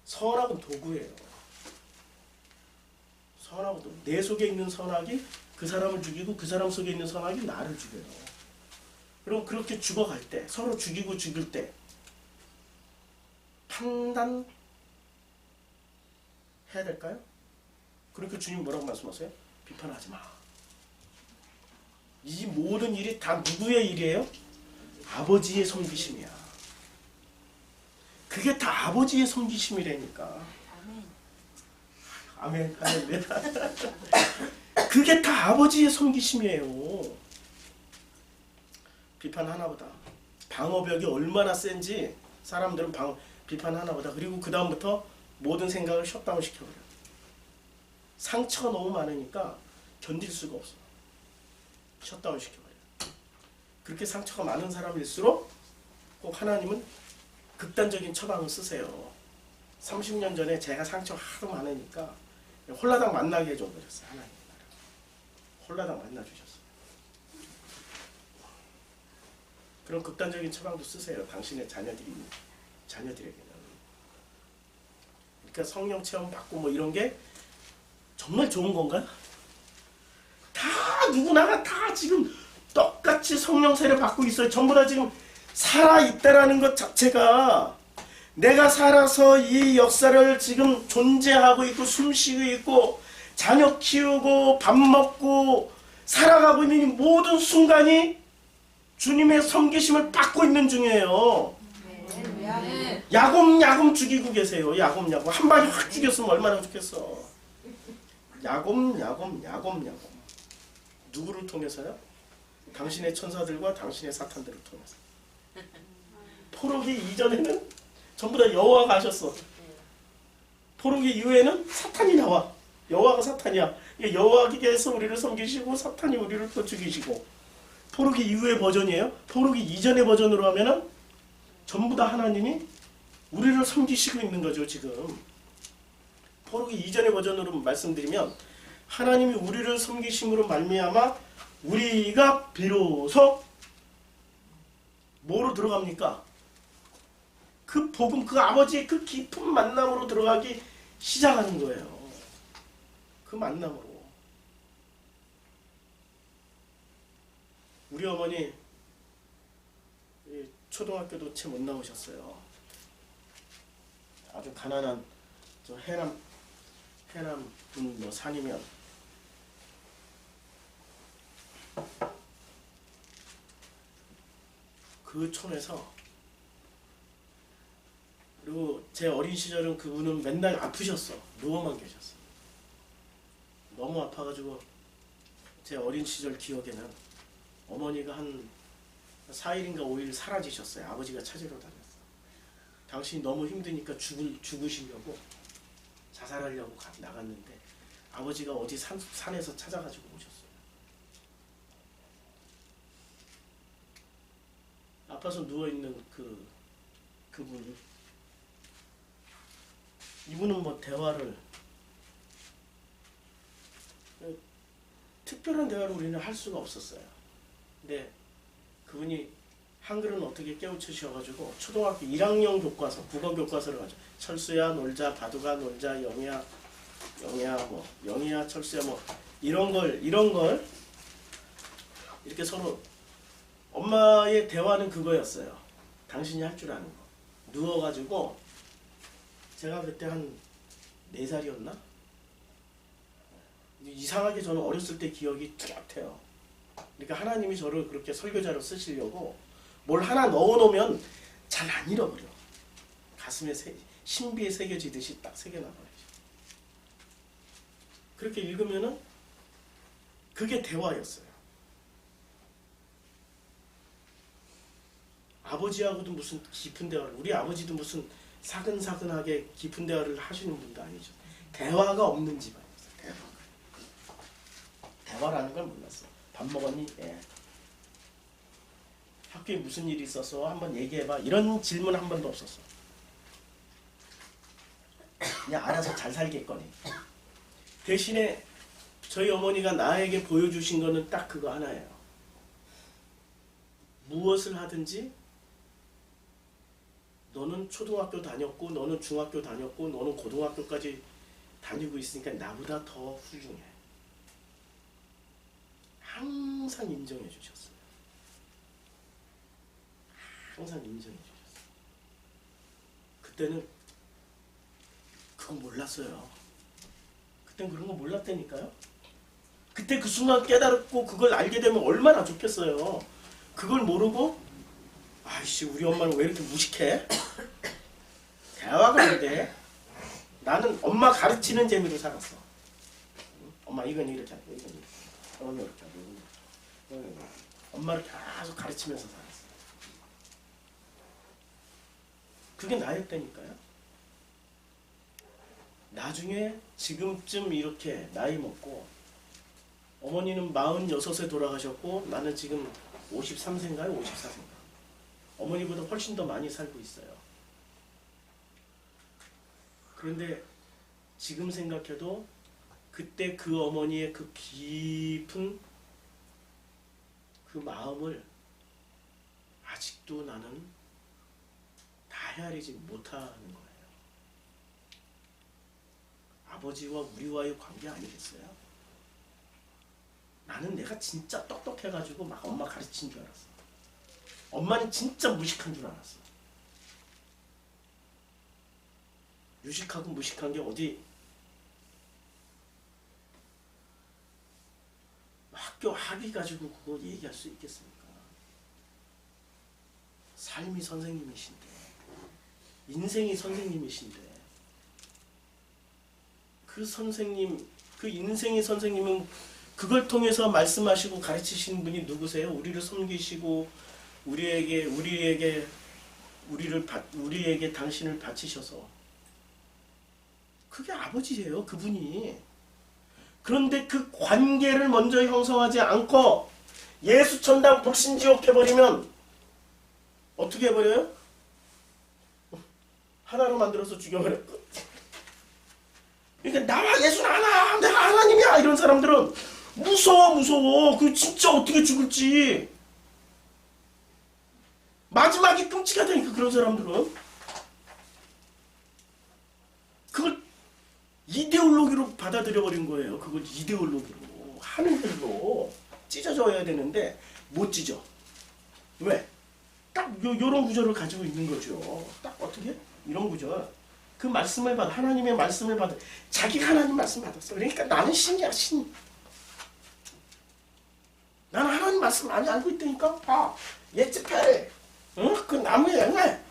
선악은 도구예요. 선악은 도구. 내 속에 있는 선악이 그 사람을 죽이고 그 사람 속에 있는 선악이 나를 죽여요. 그럼 그렇게 죽어갈 때 서로 죽이고 죽일 때 판단해야 될까요? 그렇게 주님 뭐라고 말씀하세요? 비판하지 마. 이 모든 일이 다 누구의 일이에요? 아버지의 섬기심이야. 그게 다 아버지의 섬기심이라니까. 아멘. 할렐루야. 그게 다 아버지의 섬기심이에요. 비판 하나보다. 방어벽이 얼마나 센지 사람들은 비판 하나보다. 그리고 그 다음부터 모든 생각을 셧다운 시켜버려. 상처가 너무 많으니까 견딜 수가 없어. 셧다운 시켜버려. 그렇게 상처가 많은 사람일수록 꼭 하나님은 극단적인 처방을 쓰세요. 30년 전에 제가 상처가 하도 많으니까 홀라당 만나게 해줘버렸어요. 하나님 홀라당 만나주셨어요. 그런 극단적인 처방도 쓰세요. 당신의 자녀들에게는. 그러니까 성령 체험 받고 뭐 이런 게 정말 좋은 건가요? 다 누구나가 다 지금 똑같이 성령 세례 받고 있어요. 전부 다 지금 살아있다라는 것 자체가 내가 살아서 이 역사를 지금 존재하고 있고 숨쉬고 있고 자녀 키우고 밥 먹고 살아가고 있는 이 모든 순간이 주님의 섬기심을 받고 있는 중이에요. 네. 야곱야곱 죽이고 계세요. 야곱야곱 한 마리 확 죽였으면 얼마나 좋겠어. 야곱야곱 누구를 통해서요? 당신의 천사들과 당신의 사탄들을 통해서. 포로기 이전에는 전부 다 여호와가 하셨어. 포로기 이후에는 사탄이 나와. 여호와가 사탄이야. 여호와께서 우리를 섬기시고 사탄이 우리를 또 죽이시고. 포로기 이후의 버전이에요. 포로기 이전의 버전으로 하면은 전부 다 하나님이 우리를 섬기시고 있는 거죠. 지금 포로기 이전의 버전으로 말씀드리면 하나님이 우리를 섬기심으로 말미암아 우리가 비로소 뭐로 들어갑니까? 그 복음, 그 아버지의 그 깊은 만남으로 들어가기 시작하는 거예요. 그 만남으로. 우리 어머니 초등학교도 채 못 나오셨어요. 아주 가난한 저 해남 분 뭐 산이면 그 촌에서. 그리고 제 어린 시절은 그분은 맨날 아프셨어. 누워만 계셨어. 너무 아파가지고 제 어린 시절 기억에는 어머니가 한 4일인가 5일 사라지셨어요. 아버지가 찾으러 다녔어. 당신이 너무 힘드니까 죽으시려고 자살하려고 나갔는데 아버지가 어디 산에서 찾아가지고 오셨어요. 아파서 누워있는 그분이 이분은 뭐 대화를 특별한 대화를 우리는 할 수가 없었어요. 근데 그분이 한글은 어떻게 깨우치셔가지고 초등학교 1학년 교과서, 국어 교과서를 가지고 철수야 놀자, 바둑아 놀자, 영희야 뭐 영희야 철수야 뭐 이런 걸 이렇게 서로 엄마의 대화는 그거였어요. 당신이 할 줄 아는 거. 누워가지고 제가 그때 한 4살이었나? 이상하게 저는 어렸을 때 기억이 뚜렷해요. 그러니까 하나님이 저를 그렇게 설교자로 쓰시려고 뭘 하나 넣어놓으면 잘 안 잃어버려. 가슴에 신비에 새겨지듯이 딱 새겨나가야죠. 그렇게 읽으면은 그게 대화였어요. 아버지하고도 무슨 깊은 대화를, 우리 아버지도 무슨 사근사근하게 깊은 대화를 하시는 분도 아니죠. 대화가 없는 집안이었어요. 대화라는 걸 몰랐어. 밥 먹었니? 예. 학교에 무슨 일이 있었어? 한번 얘기해봐. 이런 질문 한 번도 없었어. 그냥 알아서 잘 살겠거니. 대신에 저희 어머니가 나에게 보여주신 거는 딱 그거 하나예요. 무엇을 하든지 너는 초등학교 다녔고 너는 중학교 다녔고 너는 고등학교까지 다니고 있으니까 나보다 더 훌륭해. 항상 인정해 주셨어요. 항상 인정해 주셨어요. 그때는 그건 몰랐어요. 그땐 그런 거 몰랐다니까요. 그때 그 순간 깨달았고 그걸 알게 되면 얼마나 좋겠어요. 그걸 모르고 아이씨 우리 엄마는 왜 이렇게 무식해? 대화가 안 돼. 나는 엄마 가르치는 재미로 살았어. 엄마 이건 이렇게 하고 이건 이렇게 하고 이건 이렇게 하고 이건 이렇게 하고. 엄마를 계속 가르치면서 살았어. 그게 나였다니까요. 나중에 지금쯤 이렇게 나이 먹고 어머니는 46에 돌아가셨고 나는 지금 53세인가요? 54세인가? 어머니보다 훨씬 더 많이 살고 있어요. 그런데 지금 생각해도 그때 그 어머니의 그 깊은 그 마음을 아직도 나는 다 헤아리지 못하는 거예요. 아버지와 우리와의 관계 아니겠어요? 나는 내가 진짜 똑똑해가지고 막 엄마 가르친 줄 알았어. 엄마는 진짜 무식한 줄 알았어. 유식하고 무식한 게 어디 학교 학위 가지고 그거 얘기할 수 있겠습니까? 삶이 선생님이신데 인생이 선생님이신데 그 선생님 그 인생의 선생님은 그걸 통해서 말씀하시고 가르치시는 분이 누구세요? 우리를 섬기시고 우리에게 당신을 바치셔서 그게 아버지예요. 그분이. 그런데 그 관계를 먼저 형성하지 않고 예수천당 불신지옥 해버리면 어떻게 해버려요? 하나로 만들어서 죽여버려. 그러니까 나와 예수는 하나, 내가 하나님이야 이런 사람들은 무서워. 그 진짜 어떻게 죽을지. 마지막이 끔찍하다니까 그런 사람들은. 그걸 이데올로기로 받아들여버린 거예요. 그걸 이데올로기로. 하는 대로 찢어져야 되는데 못 찢어. 왜? 딱 요런 구조를 가지고 있는 거죠. 딱 어떻게? 이런 구조. 그 말씀을 받아. 하나님의 말씀을 받아. 자기가 하나님 말씀 받았어. 그러니까 나는 신이야, 신. 나는 하나님 말씀 많이 알고 있다니까. 봐. 예지펠. 응? 그 나무에 옛날.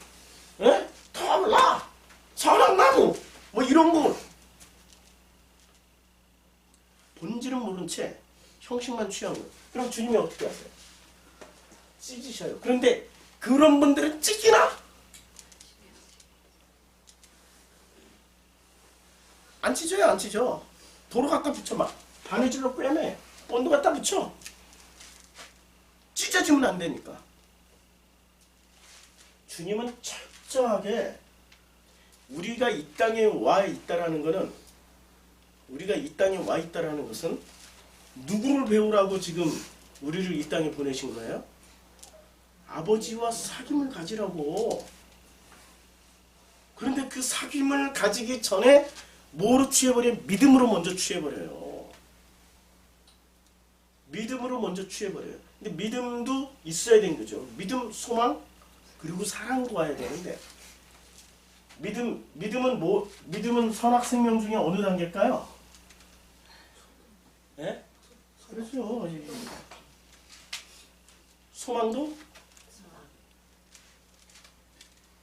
응? 터블라. 선악나무. 뭐 이런 거. 본질은 모른 채 형식만 취한 거예요. 그럼 주님이 어떻게 하세요? 찢으셔요. 그런데 그런 분들은 찢기나? 안 찢어요, 안 찢어. 도로 갖다 붙여봐. 바느질로 꿰매. 본드 갖다 붙여. 찢어지면 안 되니까. 주님은 철저하게 우리가 이 땅에 와 있다라는 것은 누구를 배우라고 지금 우리를 이 땅에 보내신 거예요? 아버지와 사귐을 가지라고. 그런데 그 사귐을 가지기 전에 뭐로 취해버려? 믿음으로 먼저 취해버려요. 믿음으로 먼저 취해버려요. 근데 믿음도 있어야 되는 거죠. 믿음, 소망, 그리고 사랑으로 와야 되는데 믿음은 선악 생명 중에 어느 단계일까요? 예? 그렇죠. 소망도?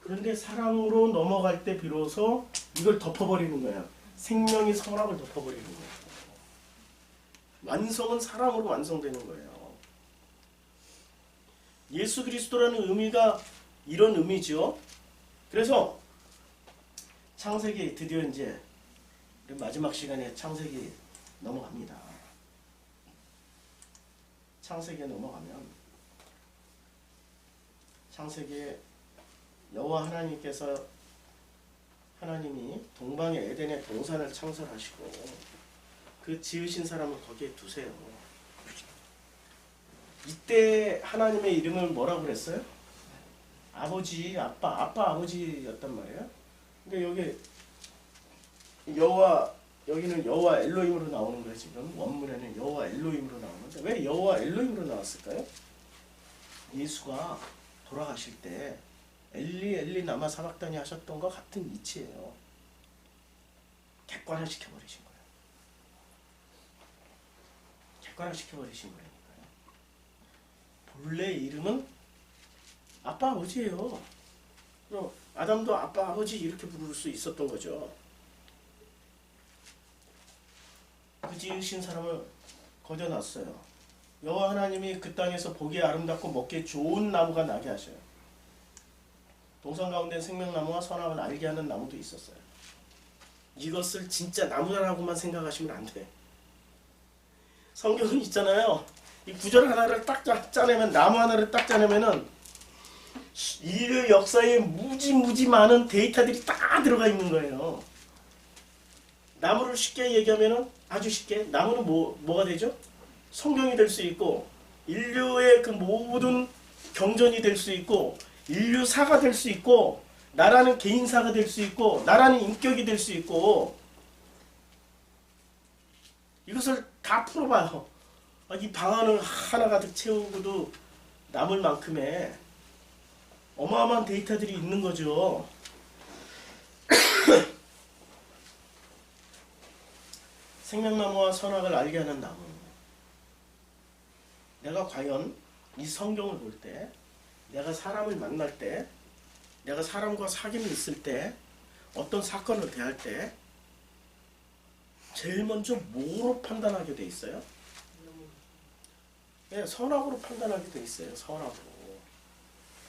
그런데 사랑으로 넘어갈 때 비로소 이걸 덮어버리는 거예요. 생명이 선악을 덮어버리는 거예요. 완성은 사랑으로 완성되는 거예요. 예수 그리스도라는 의미가 이런 의미죠. 그래서 창세기 드디어 이제 마지막 시간에 창세기 넘어갑니다. 창세기에 넘어가면 창세기에 여호와 하나님이 동방의 에덴의 동산을 창설하시고 그 지으신 사람을 거기에 두세요. 이때 하나님의 이름을 뭐라고 그랬어요? 아버지, 아빠, 아버지였단 말이에요. 근데 여기는 여호와 엘로힘으로 나오는 거예요. 지금 원문에는 여호와 엘로힘으로 나오는데 왜 여호와 엘로힘으로 나왔을까요? 예수가 돌아가실 때 엘리 엘리 나마 사박다니 하셨던 것 같은 이치예요. 객관화시켜버리신 거예요. 객관화시켜버리신 거라니까요. 본래 이름은 아빠 아버지예요. 그럼 아담도 아빠 아버지 이렇게 부를 수 있었던 거죠. 그 지으신 사람을 거저놨어요. 여호와 하나님이 그 땅에서 보기에 아름답고 먹기에 좋은 나무가 나게 하셔요. 동산 가운데 생명나무와 선악을 알게 하는 나무도 있었어요. 이것을 진짜 나무라고만 생각하시면 안 돼. 성경은 있잖아요. 이 구절 하나를 딱 짜내면, 나무 하나를 딱 짜내면은 인류 역사에 무지 많은 데이터들이 다 들어가 있는 거예요. 나무를 쉽게 얘기하면은, 아주 쉽게 나무는 뭐가 되죠? 성경이 될 수 있고, 인류의 그 모든 경전이 될 수 있고, 인류사가 될 수 있고, 나라는 개인사가 될 수 있고, 나라는 인격이 될 수 있고, 이것을 다 풀어봐요. 이 방안을 하나 가득 채우고도 남을 만큼의 어마어마한 데이터들이 있는 거죠. 생명나무와 선악을 알게 하는 나무. 내가 과연 이 성경을 볼 때, 내가 사람을 만날 때, 내가 사람과 사귐이 있을 때, 어떤 사건을 대할 때 제일 먼저 뭐로 판단하게 돼 있어요? 네, 선악으로 판단하게 돼 있어요. 선악으로.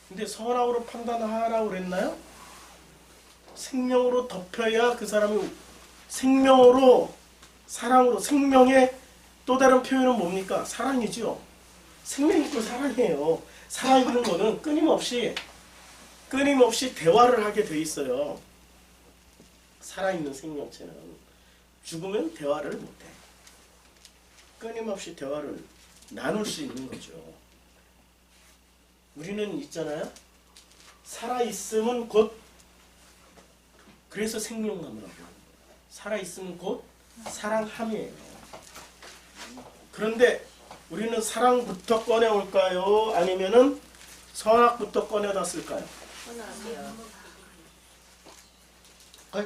근데 선악으로 판단하라고 그랬나요? 생명으로 덮여야 그 사람이 생명으로, 사랑으로, 생명의 또 다른 표현은 뭡니까? 사랑이죠. 생명 있고 사랑이에요. 살아있는 거는 끊임없이 대화를 하게 돼 있어요. 살아있는 생명체는 죽으면 대화를 못해. 끊임없이 대화를 나눌 수 있는 거죠. 우리는 있잖아요. 살아있음은 곧, 그래서 생명나무라고. 살아있음은 곧 사랑함이에요. 그런데 우리는 사랑부터 꺼내올까요? 아니면은 선악부터 꺼내다 쓸까요? 선악이요.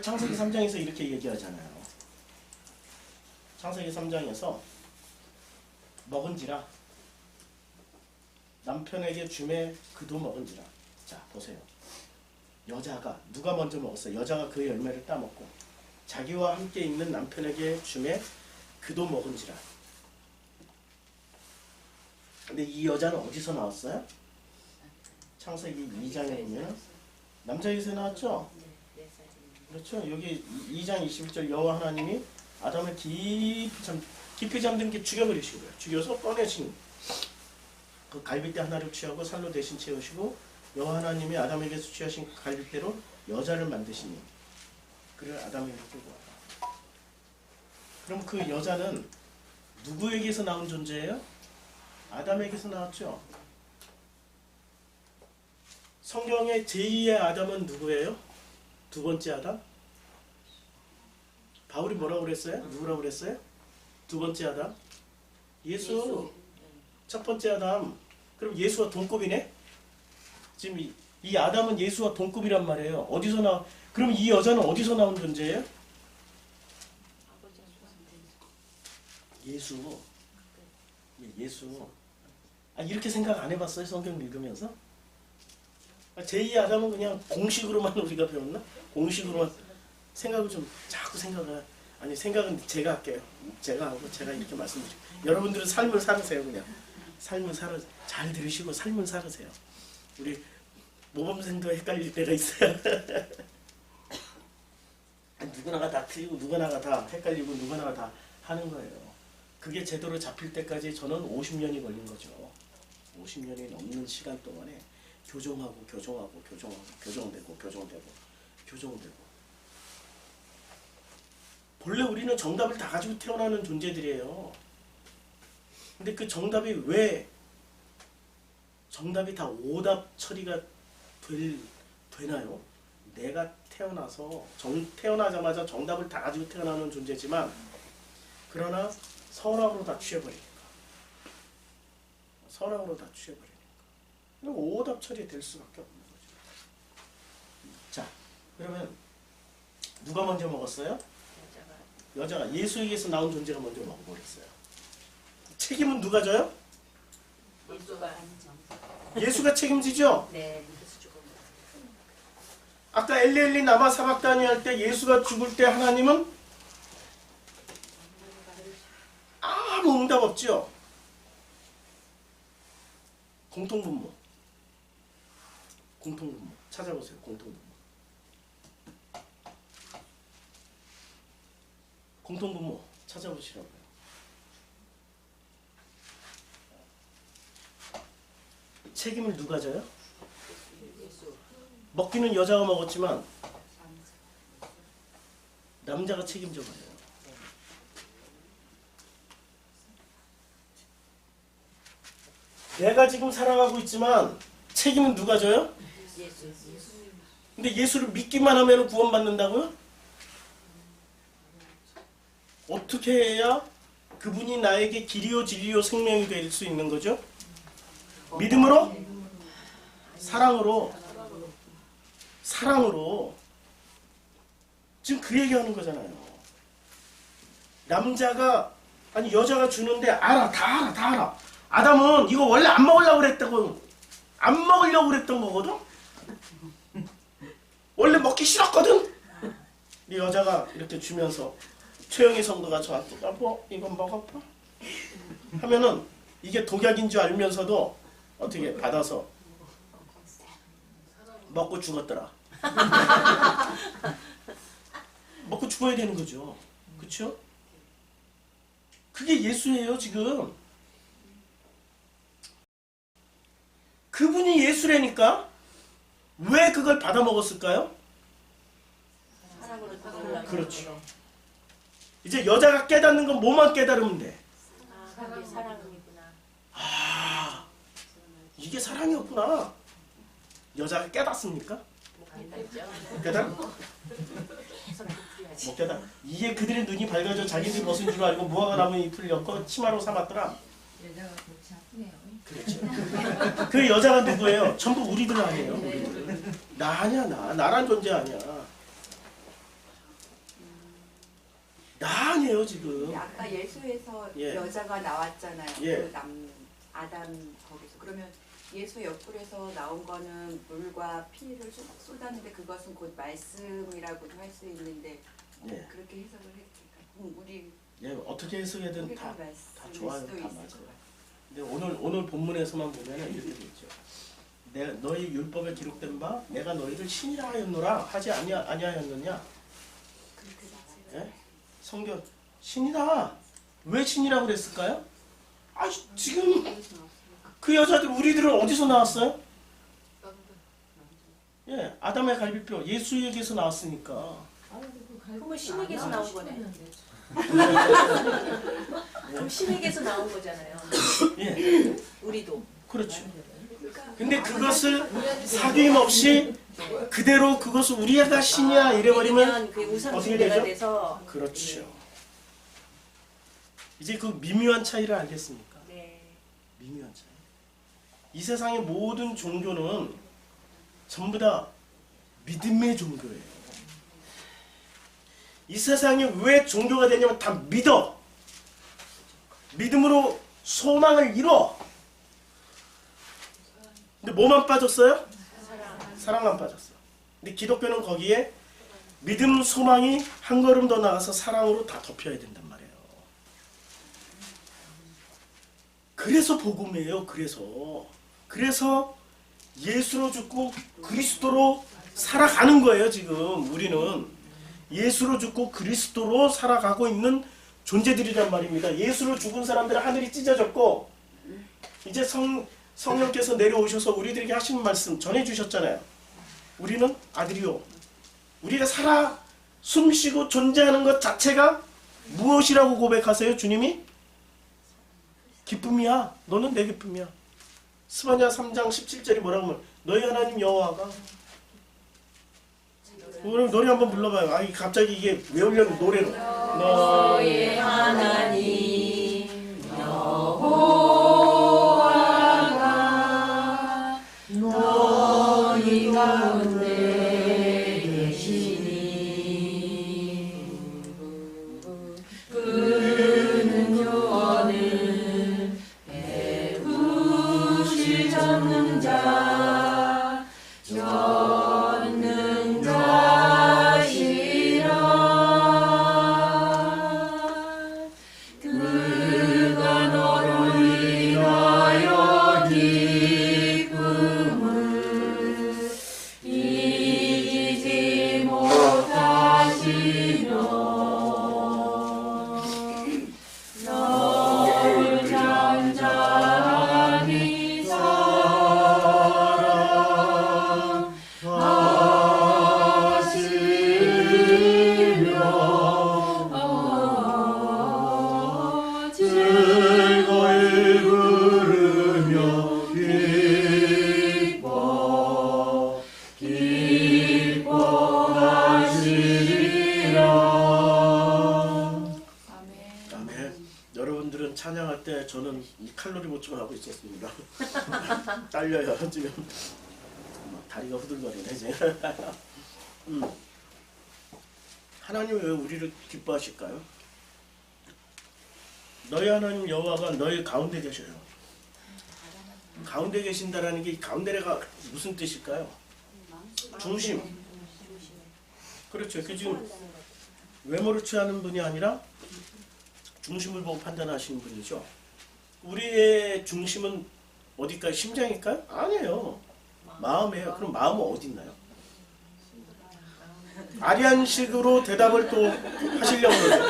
창세기 3장에서 이렇게 얘기하잖아요. 창세기 3장에서 먹은지라 남편에게 주매 그도 먹은지라. 자 보세요. 여자가 누가 먼저 먹었어요? 여자가 그 열매를 따먹고 자기와 함께 있는 남편에게 주매 그도 먹은지라. 근데 이 여자는 어디서 나왔어요? 창세기 2장에 보면 남자에서 나왔죠? 그렇죠. 여기 2장 21절 여호와 하나님이 아담을 깊이 잠든 게 죽여버리신 거예요. 죽여서 꺼내신 그 갈빗대 하나를 취하고 살로 대신 채우시고 여호와 하나님이 아담에게서 취하신 갈빗대로 여자를 만드시니 그를 아담에게 끌고 와라. 그럼 그 여자는 누구에게서 나온 존재예요? 아담에게서 나왔죠. 성경의 제2의 아담은 누구예요? 두 번째 아담? 바울이 뭐라고 그랬어요? 누구라고 그랬어요? 두 번째 아담? 예수. 첫 번째 아담. 그럼 예수와 동급이네? 지금 이 아담은 예수와 동급이란 말이에요. 어디서 그럼 이 여자는 어디서 나온 존재예요? 예수. 예수. 이렇게 생각 안 해봤어요? 성경 읽으면서? 제2의 아담은 그냥 공식으로만 우리가 배웠나? 공식으로만 생각을 좀 자꾸 생각은 제가 할게요. 제가 하고 제가 이렇게 말씀드릴게요. 여러분들은 삶을 살으세요. 그냥 삶을 잘 들으시고 삶을 살으세요. 우리 모범생도 헷갈릴 때가 있어요. 누구나가 다 틀리고 누구나가 다 헷갈리고 누구나가 다 하는 거예요. 그게 제대로 잡힐 때까지 저는 50년이 걸린 거죠. 50년이 넘는 시간 동안에 교정되고 본래 우리는 정답을 다 가지고 태어나는 존재들이에요. 근데 그 정답이 왜 정답이 다 오답 처리가 되나요? 내가 태어나자마자 정답을 다 가지고 태어나는 존재지만 그러나 선악으로 다 취해버리니까. 오답 처리될 수밖에 없는 거죠. 자, 그러면 누가 먼저 먹었어요? 여자가 예수에게서 나온 존재가 먼저 먹어버렸어요. 책임은 누가 져요? 예수가. 예수가 책임지죠? 네. 예수 죽은 거. 아까 엘리 나마 사박다니 할 때 예수가 죽을 때 하나님은 아무 응답 없죠? 공통분모. 공통분모. 찾아보세요. 공통분모. 공통분모 찾아보시라고요. 책임을 누가 져요? 예수. 먹기는 여자가 먹었지만 남자가 책임져 버려요. 내가 지금 살아가고 있지만 책임은 누가 져요? 예수. 근데 예수를 믿기만 하면 구원받는다고요? 어떻게 해야 그분이 나에게 길이요 진리요 생명이 될 수 있는 거죠? 믿음으로? 사랑으로? 사랑으로. 지금 그 얘기하는 거잖아요. 남자가 아니 여자가 주는데 알아, 다 알아. 아담은 이거 원래 안 먹으려고 그랬다고, 안 먹으려고 그랬던 거거든? 원래 먹기 싫었거든? 이 여자가 이렇게 주면서 최영희 성도가 저한테 여보 이거 먹어봐 하면은 이게 독약인 줄 알면서도 어떻게 받아서 먹고 죽었더라. 먹고 죽어야 되는 거죠. 그렇죠? 그게 예수예요 지금. 그분이 예수라니까 왜 그걸 받아 먹었을까요? 사랑으로 받으려고. 그렇죠. 이제 여자가 깨닫는 건 뭐만 깨달으면 돼. 아, 그게 사랑이구나. 아, 이게 사랑이었구나. 여자가 깨닫습니까? 못 깨닫죠. 깨닫? 계속 부풀려야지. 못 깨닫. 이게 그들의 눈이 밝아져 자기들이 벗은 줄 알고 무화과 나무 잎을 엮어 치마로 삼았더라. 여자가 골치 아프네요. 그렇죠. 그 여자가 누구예요? 전부 우리들 아니에요. 우리들. 나 아니야 나. 나란 존재 아니야. 나 아니에요 지금. 아까 예수에서 예. 여자가 나왔잖아요. 예. 그 아담 거기서. 그러면 예수 옆구리에서 나온 거는 물과 피를 쏟았는데 그것은 곧 말씀이라고도 할 수 있는데 예. 그렇게 해석을 했을까? 우리 예, 어떻게 해석해든 우리가 다 말씀일 좋아요. 수도 다 있을 맞아요. 것 같아요. 근데 오늘 본문에서만 보면 이렇게 돼 있죠. 내가 너희 율법에 기록된 바 내가 너희를 신이라 하였노라 하지 아니하였느냐? 예? 성경 신이다. 왜 신이라고 그랬을까요? 아 지금 그 여자들 우리들은 어디서 나왔어요? 예, 아담의 갈비뼈 예수에게서 나왔으니까. 그러면 신에게서 나온 거네. 그럼 신에게서 나온 거잖아요. 예, 우리도. 그렇죠. 근데 그것을 사귐 없이 그대로 그것을 우리가 신이야 이래버리면 그 우상 어떻게 숭배가 되죠? 돼서. 그렇죠. 이제 그 미묘한 차이를 알겠습니까? 네. 미묘한 차이. 이 세상의 모든 종교는 전부 다 믿음의 종교예요. 이 세상이 왜 종교가 되냐면 다 믿어. 믿음으로 소망을 이뤄. 근데 뭐만 빠졌어요? 사랑만 빠졌어. 근데 기독교는 거기에 믿음, 소망이 한 걸음 더 나가서 사랑으로 다 덮여야 된단 말이에요. 그래서 복음이에요. 그래서 예수로 죽고 그리스도로 살아가는 거예요. 지금 우리는 예수로 죽고 그리스도로 살아가고 있는 존재들이란 말입니다. 예수로 죽은 사람들은 하늘이 찢어졌고 이제 성령께서 내려오셔서 우리들에게 하시는 말씀 전해주셨잖아요. 우리는 아들이요. 우리가 살아 숨쉬고 존재하는 것 자체가 무엇이라고 고백하세요? 주님이? 기쁨이야. 너는 내 기쁨이야. 스바냐 3장 17절이 뭐라고 하면 너희 하나님 여호와가 그럼 노래 한번 불러봐요. 아 갑자기 이게 왜 올려는 노래로 너의 하나님 여호와가 너희 가운데 계시니 그는 영원은 때 저는 이 칼로리 보충을 하고 있었습니다. 딸려요. 지금 막 다리가 후들거리네 지금. 하나님 왜 우리를 기뻐하실까요? 너희 하나님 여호와가 너희 가운데 계셔요. 가운데 계신다라는 게 가운데가 무슨 뜻일까요? 중심. 그렇죠. 그 지금 외모를 취하는 분이 아니라 중심을 보고 판단하시는 분이죠. 우리의 중심은 어디까지? 심장일까요? 아니에요. 마음이에요. 그럼 마음은 어디 있나요? 아리안식으로 대답을 또 하시려고 그러죠.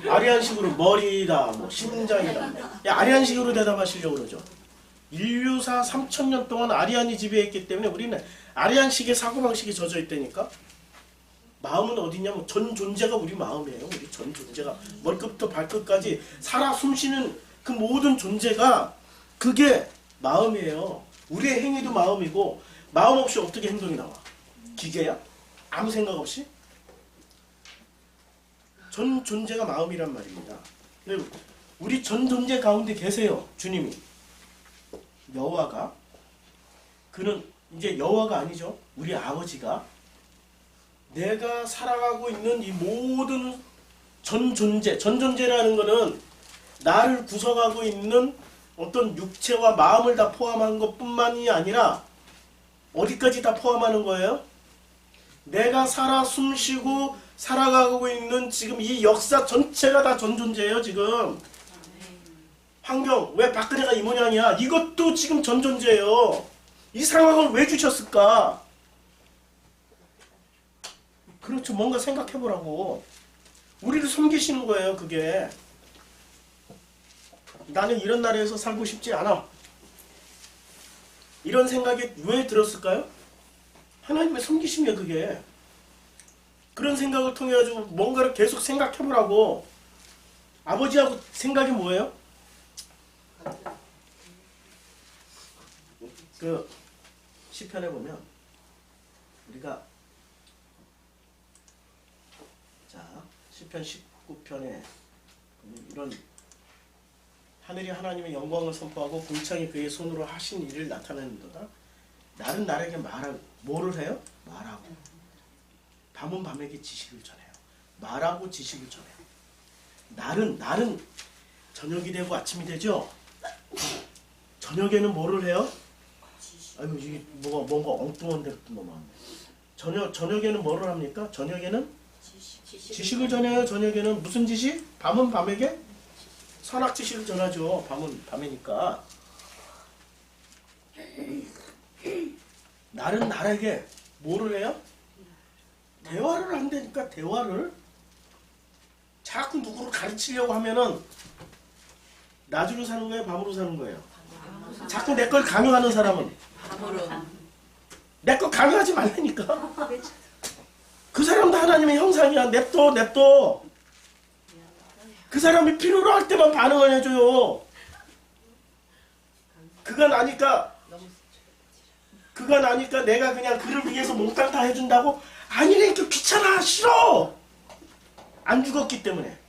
아리안식으로 머리다, 뭐 심장이다. 아리안식으로 대답하시려고 그러죠. 인류사 3000년 동안 아리안이 지배했기 때문에 우리는 아리안식의 사고방식이 젖어 있다니까. 마음은 어디냐면 전 존재가 우리 마음이에요. 우리 전 존재가 머리끝부터 발끝까지 살아 숨쉬는 그 모든 존재가 그게 마음이에요. 우리의 행위도 마음이고 마음 없이 어떻게 행동이 나와? 기계야? 아무 생각 없이? 전 존재가 마음이란 말입니다. 우리 전 존재 가운데 계세요. 주님이. 여호와가. 그는 이제 여호와가 아니죠. 우리 아버지가 내가 살아가고 있는 이 모든 전 존재라는 것은 나를 구성하고 있는 어떤 육체와 마음을 다 포함한 것뿐만이 아니라 어디까지 다 포함하는 거예요? 내가 살아 숨쉬고 살아가고 있는 지금 이 역사 전체가 다 전 존재예요. 지금 환경, 왜 박근혜가 이 모양이야? 이것도 지금 전 존재예요. 이 상황을 왜 주셨을까? 그렇죠. 뭔가 생각해보라고. 우리를 섬기시는 거예요. 그게. 나는 이런 나라에서 살고 싶지 않아. 이런 생각이 왜 들었을까요? 하나님의 섬기심이야 그게. 그런 생각을 통해 가지고 뭔가를 계속 생각해보라고. 아버지하고 생각이 뭐예요? 그 시편에 보면 우리가 시편 19편에 이런 하늘이 하나님의 영광을 선포하고 궁창이 그의 손으로 하신 일을 나타내는도다. 날은 날에게 말하고 뭐를 해요? 말하고 밤은 밤에게 지식을 전해요. 말하고 지식을 전해요. 날은 저녁이 되고 아침이 되죠. 저녁에는 뭐를 해요? 아이고 이게 뭔가 엉뚱한 데로 넘어왔네. 저녁에는 뭐를 합니까? 저녁에는 지식을 전해요. 저녁에는 무슨 지식? 밤은 밤에게 선악 지식을 전하죠. 밤은 밤이니까. 날은 날에게 뭐를 해요? 대화를 한다니까. 대화를 자꾸 누구를 가르치려고 하면은 낮으로 사는 거예요? 밤으로 사는 거예요? 자꾸 내 걸 강요하는 사람은 내 거 강요하지 말라니까. 그 사람도 하나님의 형상이야. 냅둬. 그 사람이 필요로 할 때만 반응을 해줘요. 그가 나니까 내가 그냥 그를 위해서 몽땅 다 해준다고? 아니니까 귀찮아. 싫어. 안 죽었기 때문에.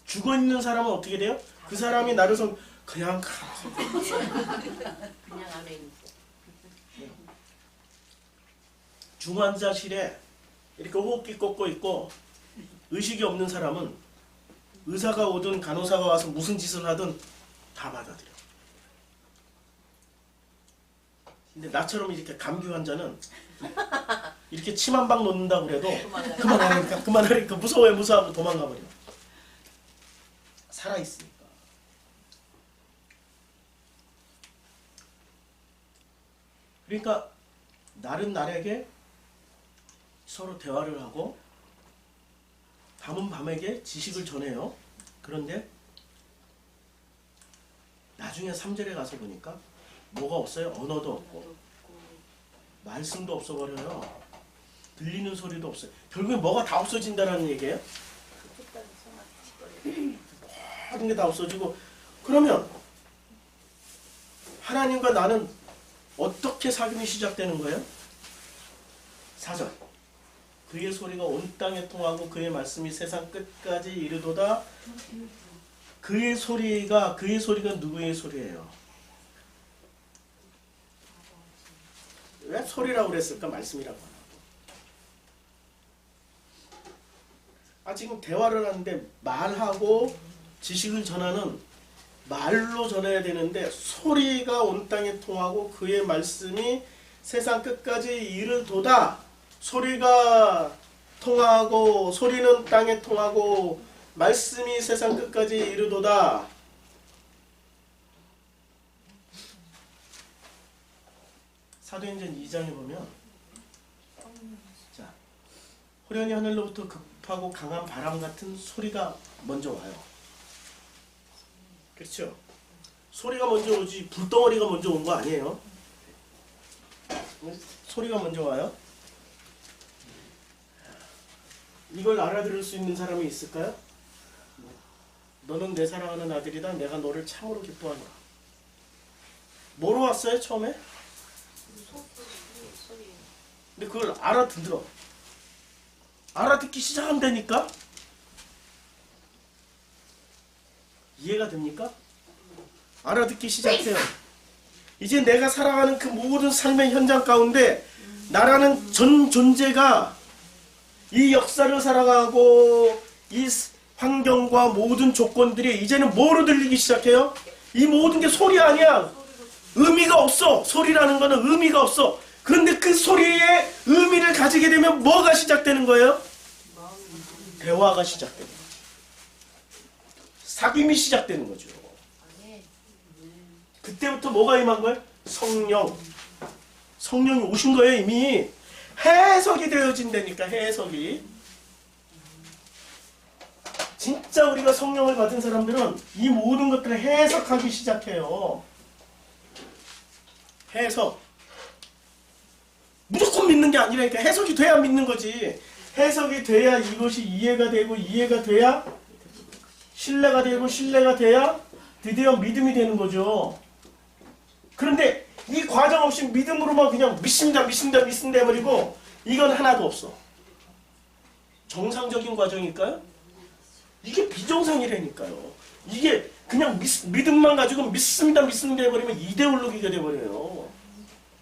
죽어있는 사람은 어떻게 돼요? 그 사람이 나를 그냥 안에 있는 중환자실에 이렇게 호흡기 꽂고 있고 의식이 없는 사람은 의사가 오든 간호사가 와서 무슨 짓을 하든 다 받아들여. 근데 나처럼 이렇게 감기 환자는 이렇게 침 한 방 놓는다고 그래도 그만하니까 무서워하고 도망가버려. 살아있으니까. 그러니까 날은 날에게 서로 대화를 하고 밤은 밤에게 지식을 전해요. 그런데 나중에 3절에 가서 보니까 뭐가 없어요? 언어도 없고 말씀도 없어버려요. 들리는 소리도 없어요. 결국엔 뭐가 다 없어진다는 얘기예요. 모든 게 다 없어지고. 그러면 하나님과 나는 어떻게 사귐이 시작되는 거예요? 4절. 그의 소리가 온 땅에 통하고 그의 말씀이 세상 끝까지 이르도다. 그의 소리가 누구의 소리예요? 왜 소리라고 그랬을까? 말씀이라고 안 하고. 지금 대화를 하는데 말하고 지식을 전하는 말로 전해야 되는데 소리가 온 땅에 통하고 그의 말씀이 세상 끝까지 이르도다. 소리가 통하고 소리는 땅에 통하고 말씀이 세상 끝까지 이르도다. 사도행전 2장에 보면 자, 호련히 하늘로부터 급하고 강한 바람 같은 소리가 먼저 와요. 그렇죠? 소리가 먼저 오지 불덩어리가 먼저 온 거 아니에요. 소리가 먼저 와요. 이걸 알아들을 수 있는 사람이 있을까요? 너는 내 사랑하는 아들이다. 내가 너를 참으로 기뻐하노라. 뭐로 왔어요 처음에? 근데 그걸 알아듣어. 알아듣기 시작한다니까? 이해가 됩니까? 알아듣기 시작해요. 이제 내가 살아가는 그 모든 삶의 현장 가운데 나라는 전 존재가 이 역사를 살아가고 이 환경과 모든 조건들이 이제는 뭐로 들리기 시작해요? 이 모든 게 소리 아니야. 의미가 없어. 소리라는 거는 의미가 없어. 그런데 그 소리에 의미를 가지게 되면 뭐가 시작되는 거예요? 대화가 시작되는 거예요. 사귐이 시작되는 거죠. 그때부터 뭐가 임한 거예요? 성령. 성령이 오신 거예요. 이미 해석이 되어진다니까. 해석이. 진짜 우리가 성령을 받은 사람들은 이 모든 것들을 해석하기 시작해요. 해석. 무조건 믿는 게 아니라니까. 해석이 돼야 믿는 거지. 해석이 돼야 이것이 이해가 되고 이해가 돼야 신뢰가 되고 신뢰가 돼야 드디어 믿음이 되는 거죠. 그런데 이 과정 없이 믿음으로만 그냥 믿습니다 해버리고 이건 하나도 없어. 정상적인 과정일까요? 이게 비정상이라니까요. 이게 그냥 믿음만 가지고 믿습니다 해버리면 이데올로기가 돼버려요.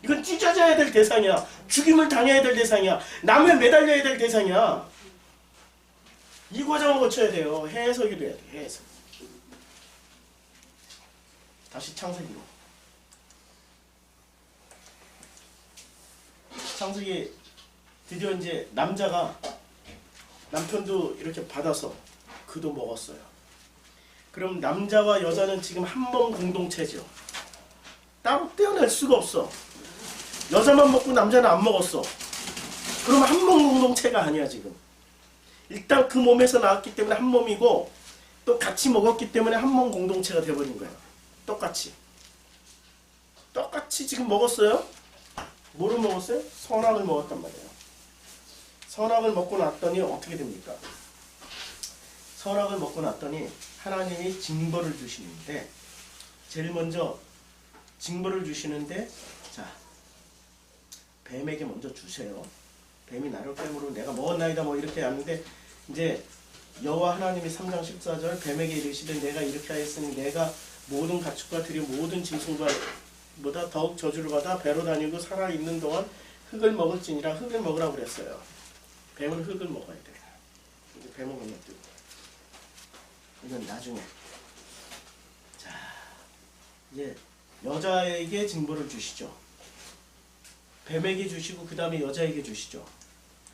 이건 찢어져야 될 대상이야. 죽임을 당해야 될 대상이야. 남에 매달려야 될 대상이야. 이 과정을 거쳐야 돼요. 해석이 돼야 돼. 해석. 다시 창세기로. 창세기 드디어 이제 남자가 남편도 이렇게 받아서 그도 먹었어요. 그럼 남자와 여자는 지금 한 몸 공동체죠. 따로 떼어낼 수가 없어. 여자만 먹고 남자는 안 먹었어. 그럼 한 몸 공동체가 아니야 지금. 일단 그 몸에서 나왔기 때문에 한 몸이고 또 같이 먹었기 때문에 한 몸 공동체가 돼버린 거야. 똑같이 지금 먹었어요. 뭐를 먹었어요? 선악을 먹었단 말이에요. 선악을 먹고 났더니 어떻게 됩니까? 선악을 먹고 났더니 하나님이 징벌을 주시는데 제일 먼저 징벌을 주시는데 자 뱀에게 먼저 주세요. 뱀이 나를 뱀으로 내가 먹었나이다 뭐 이렇게 하는데 이제 여호와 하나님이 3장 14절 뱀에게 이르시되 내가 이렇게 하였으니 내가 모든 가축과 들의 모든 짐승보다 더욱 저주를 받아 배로 다니고 살아있는 동안 흙을 먹을지니라. 흙을 먹으라고 그랬어요. 뱀은 흙을 먹어야 돼. 뱀은 그냥 뜨고. 이건 나중에. 자, 이제 여자에게 징벌을 주시죠. 뱀에게 주시고 그 다음에 여자에게 주시죠.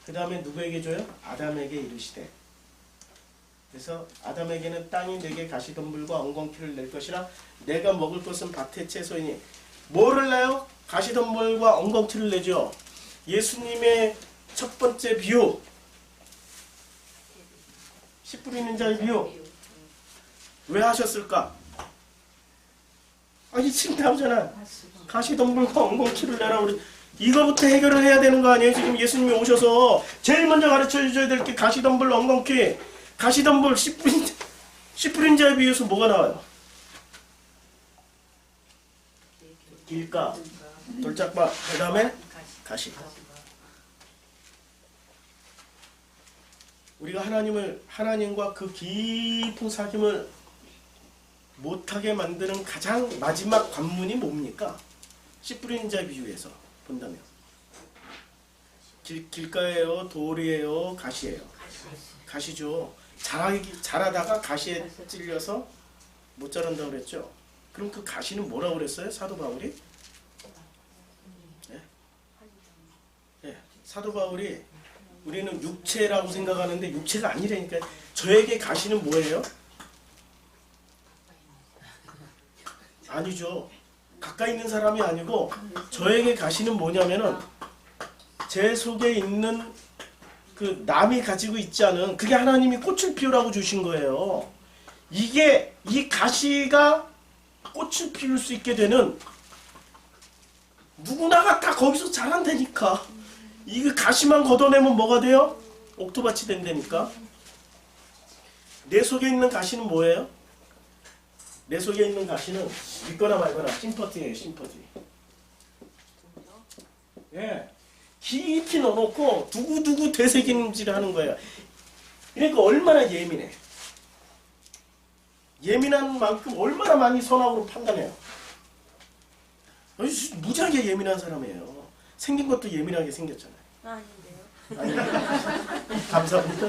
그 다음에 누구에게 줘요? 아담에게 이르시되. 그래서 아담에게는 땅이 내게 가시덤불과 엉겅퀴를 낼 것이라 내가 먹을 것은 밭의 채소이니 뭐를 내요? 가시덤불과 엉겅퀴를 내죠. 예수님의 첫 번째 비유. 씨 뿌리는 자의 비유. 왜 하셨을까? 아니 지금 나오잖아. 가시덤불과 엉겅퀴를 내라. 우리 이거부터 해결을 해야 되는 거 아니에요? 지금 예수님이 오셔서 제일 먼저 가르쳐 줘야 될 게 가시덤불, 엉겅퀴. 가시덤불, 씨 뿌린 자에 비해서 뭐가 나와요? 길가, 돌짝밭, 그 다음에 가시. 우리가 하나님과 그 깊은 사귐을 못하게 만드는 가장 마지막 관문이 뭡니까? 씨 뿌리는 자 비유에서 본다면 길가예요, 돌이에요, 가시예요? 가시죠. 잘하다가 가시에 찔려서 못 자란다고 그랬죠. 그럼 그 가시는 뭐라고 그랬어요? 사도 바울이? 네? 네. 사도 바울이 우리는 육체라고 생각하는데 육체가 아니라니까. 저에게 가시는 뭐예요? 아니죠. 가까이 있는 사람이 아니고 저에게 가시는 뭐냐면은 제 속에 있는 그 남이 가지고 있지 않은 그게 하나님이 꽃을 피우라고 주신 거예요. 이게 이 가시가 꽃을 피울 수 있게 되는 누구나가 다 거기서 자란다니까. 이 가시만 걷어내면 뭐가 돼요? 옥토밭이 된다니까. 내 속에 있는 가시는 뭐예요? 내 속에 있는 가시는 믿거나 말거나 심퍼티예요. 심퍼티. 예, 깊이 넣어놓고 두고두고 되새김질 하는 거예요. 그러니까 얼마나 예민해. 예민한 만큼 얼마나 많이 선악으로 판단해요. 무지하게 예민한 사람이에요. 생긴 것도 예민하게 생겼잖아요. 아닌데요. 아니, 감사합니다.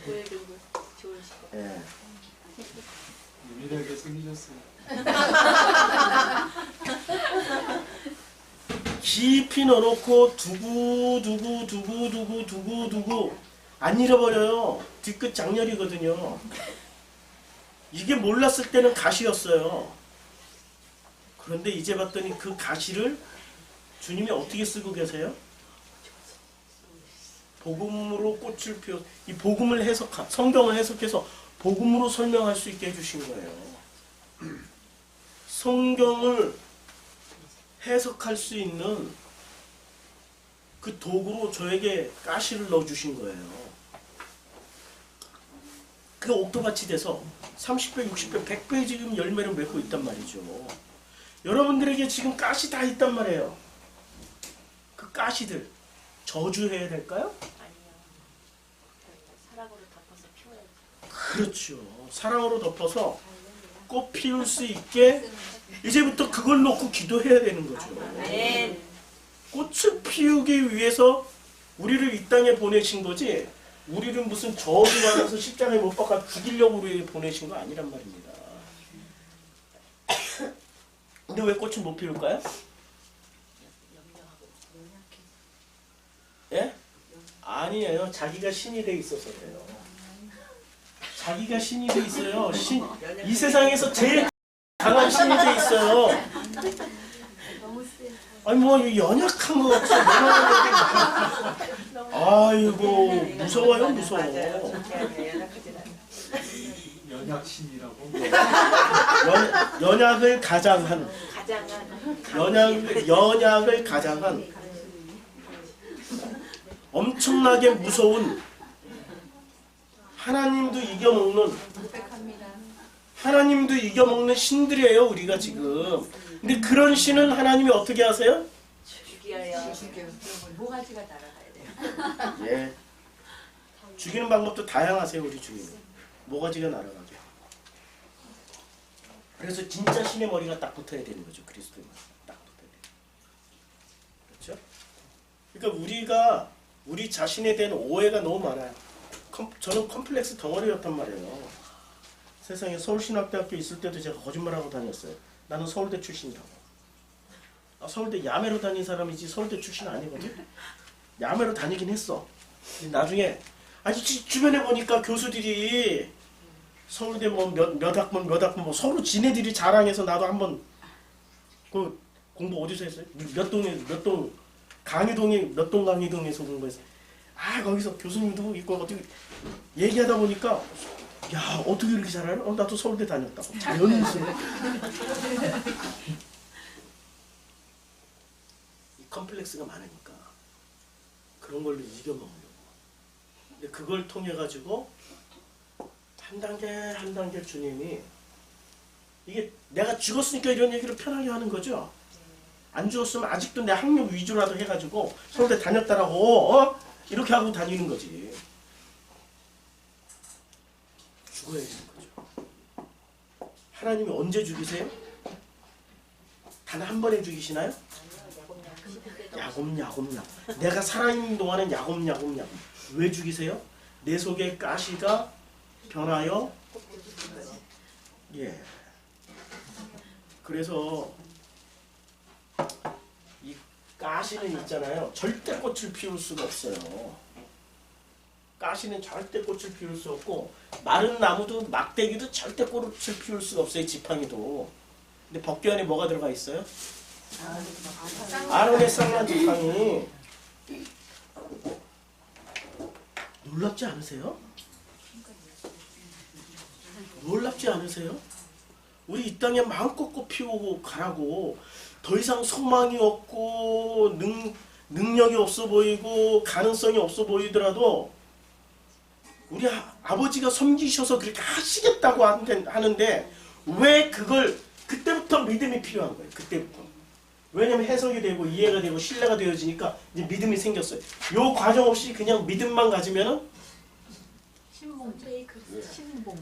왜 그리고 좋으시고. 예. 예민하게 생기셨어요. 깊이 넣어놓고 두고 안 잃어버려요. 뒤끝 장렬이거든요. 이게 몰랐을 때는 가시였어요. 그런데 이제 봤더니 그 가시를 주님이 어떻게 쓰고 계세요? 복음으로 꽃을 피워, 이 복음을 성경을 해석해서 복음으로 설명할 수 있게 해주신 거예요. 성경을 해석할 수 있는 그 도구로 저에게 가시를 넣어주신 거예요. 그 옥토밭이 돼서 30배, 60배, 100배 지금 열매를 맺고 있단 말이죠. 여러분들에게 지금 가시 다 있단 말이에요. 그 가시들 저주해야 될까요? 아니요. 사랑으로 덮어서 피워야죠. 그렇죠. 사랑으로 덮어서 꽃 피울 수 있게 이제부터 그걸 놓고 기도해야 되는 거죠. 네. 꽃을 피우기 위해서 우리를 이 땅에 보내신 거지, 우리를 무슨 저주 받아서 십자가에 못 박아 죽이려고 우리를 보내신 거 아니란 말입니다. 근데 왜 꽃을 못 피울까요? 예? 아니에요. 자기가 신이 돼 있어서 그래요. 자기가 신이 돼 있어요. 이 세상에서 제일 강한 신이 돼 있어요. 아니 뭐 연약한 거 같아. 아이고 무서워요, 무서워. 연약신이라고. 연약을 가장한 연약을 가장한 엄청나게 무서운, 하나님도 이겨먹는, 하나님도 이겨먹는 신들이에요 우리가 지금. 근데 그런 신은 하나님이 어떻게 하세요? 죽여요. 모가지가 날아가야 돼요. 예. 죽이는 방법도 다양하세요. 우리 주님은 모가지가 날아가게. 그래서 진짜 신의 머리가 딱 붙어야 되는 거죠. 그리스도의 머리 딱 붙어야 돼요. 그렇죠? 그러니까 우리 자신에 대한 오해가 너무 많아요. 저는 컴플렉스 덩어리였단 말이에요. 세상에 서울신학대학교 있을 때도 제가 거짓말하고 다녔어요. 나는 서울대 출신이라고. 서울대 야매로 다닌 사람이지 서울대 출신 아니거든. 야매로 다니긴 했어. 나중에 아니 주변에 보니까 교수들이 서울대 뭐 몇 학번 뭐 서로 지네들이 자랑해서 나도 한번 그 공부 어디서 했어요? 몇 동 강의동에 몇 동 강의동에서 공부했어요. 거기서 교수님도 있고 어떻게 얘기하다 보니까 야 어떻게 이렇게 잘 알아? 나도 서울대 다녔다고. 자연스레. 이 컴플렉스가 많으니까 그런 걸로 이겨먹으려고. 근데 그걸 통해 가지고 한 단계 주님이, 이게 내가 죽었으니까 이런 얘기를 편하게 하는 거죠. 안 죽었으면 아직도 내 학력 위주라도 해가지고 서울대 다녔다라고 이렇게 하고 다니는 거지. 죽어야 되는 거죠. 하나님이 언제 죽이세요? 단 한 번에 죽이시나요? 야곱야곱야. 내가 살아있는 동안은 야곱야곱야. 왜 죽이세요? 내 속에 가시가 변하여 예. 그래서 이 가시는 있잖아요. 절대 꽃을 피울 수가 없어요. 가시는 절대 꽃을 피울 수 없고 마른 나무도 막대기도 절대 꽃을 피울 수가 없어요. 지팡이도. 근데 법궤 안에 뭐가 들어가 있어요? 아론의 쌍난 지팡이. 놀랍지 않으세요? 놀랍지 않으세요? 우리 이 땅에 마음껏 꽃 피우고 가라고. 더 이상 소망이 없고 능력이 없어 보이고 가능성이 없어 보이더라도 우리 아버지가 섬기셔서 그렇게 하시겠다고 하는데 왜 그걸 그때부터 믿음이 필요한 거예요. 그때부터. 왜냐면 해석이 되고 이해가 되고 신뢰가 되어지니까 이제 믿음이 생겼어요. 요 과정 없이 그냥 믿음만 가지면은 신봉.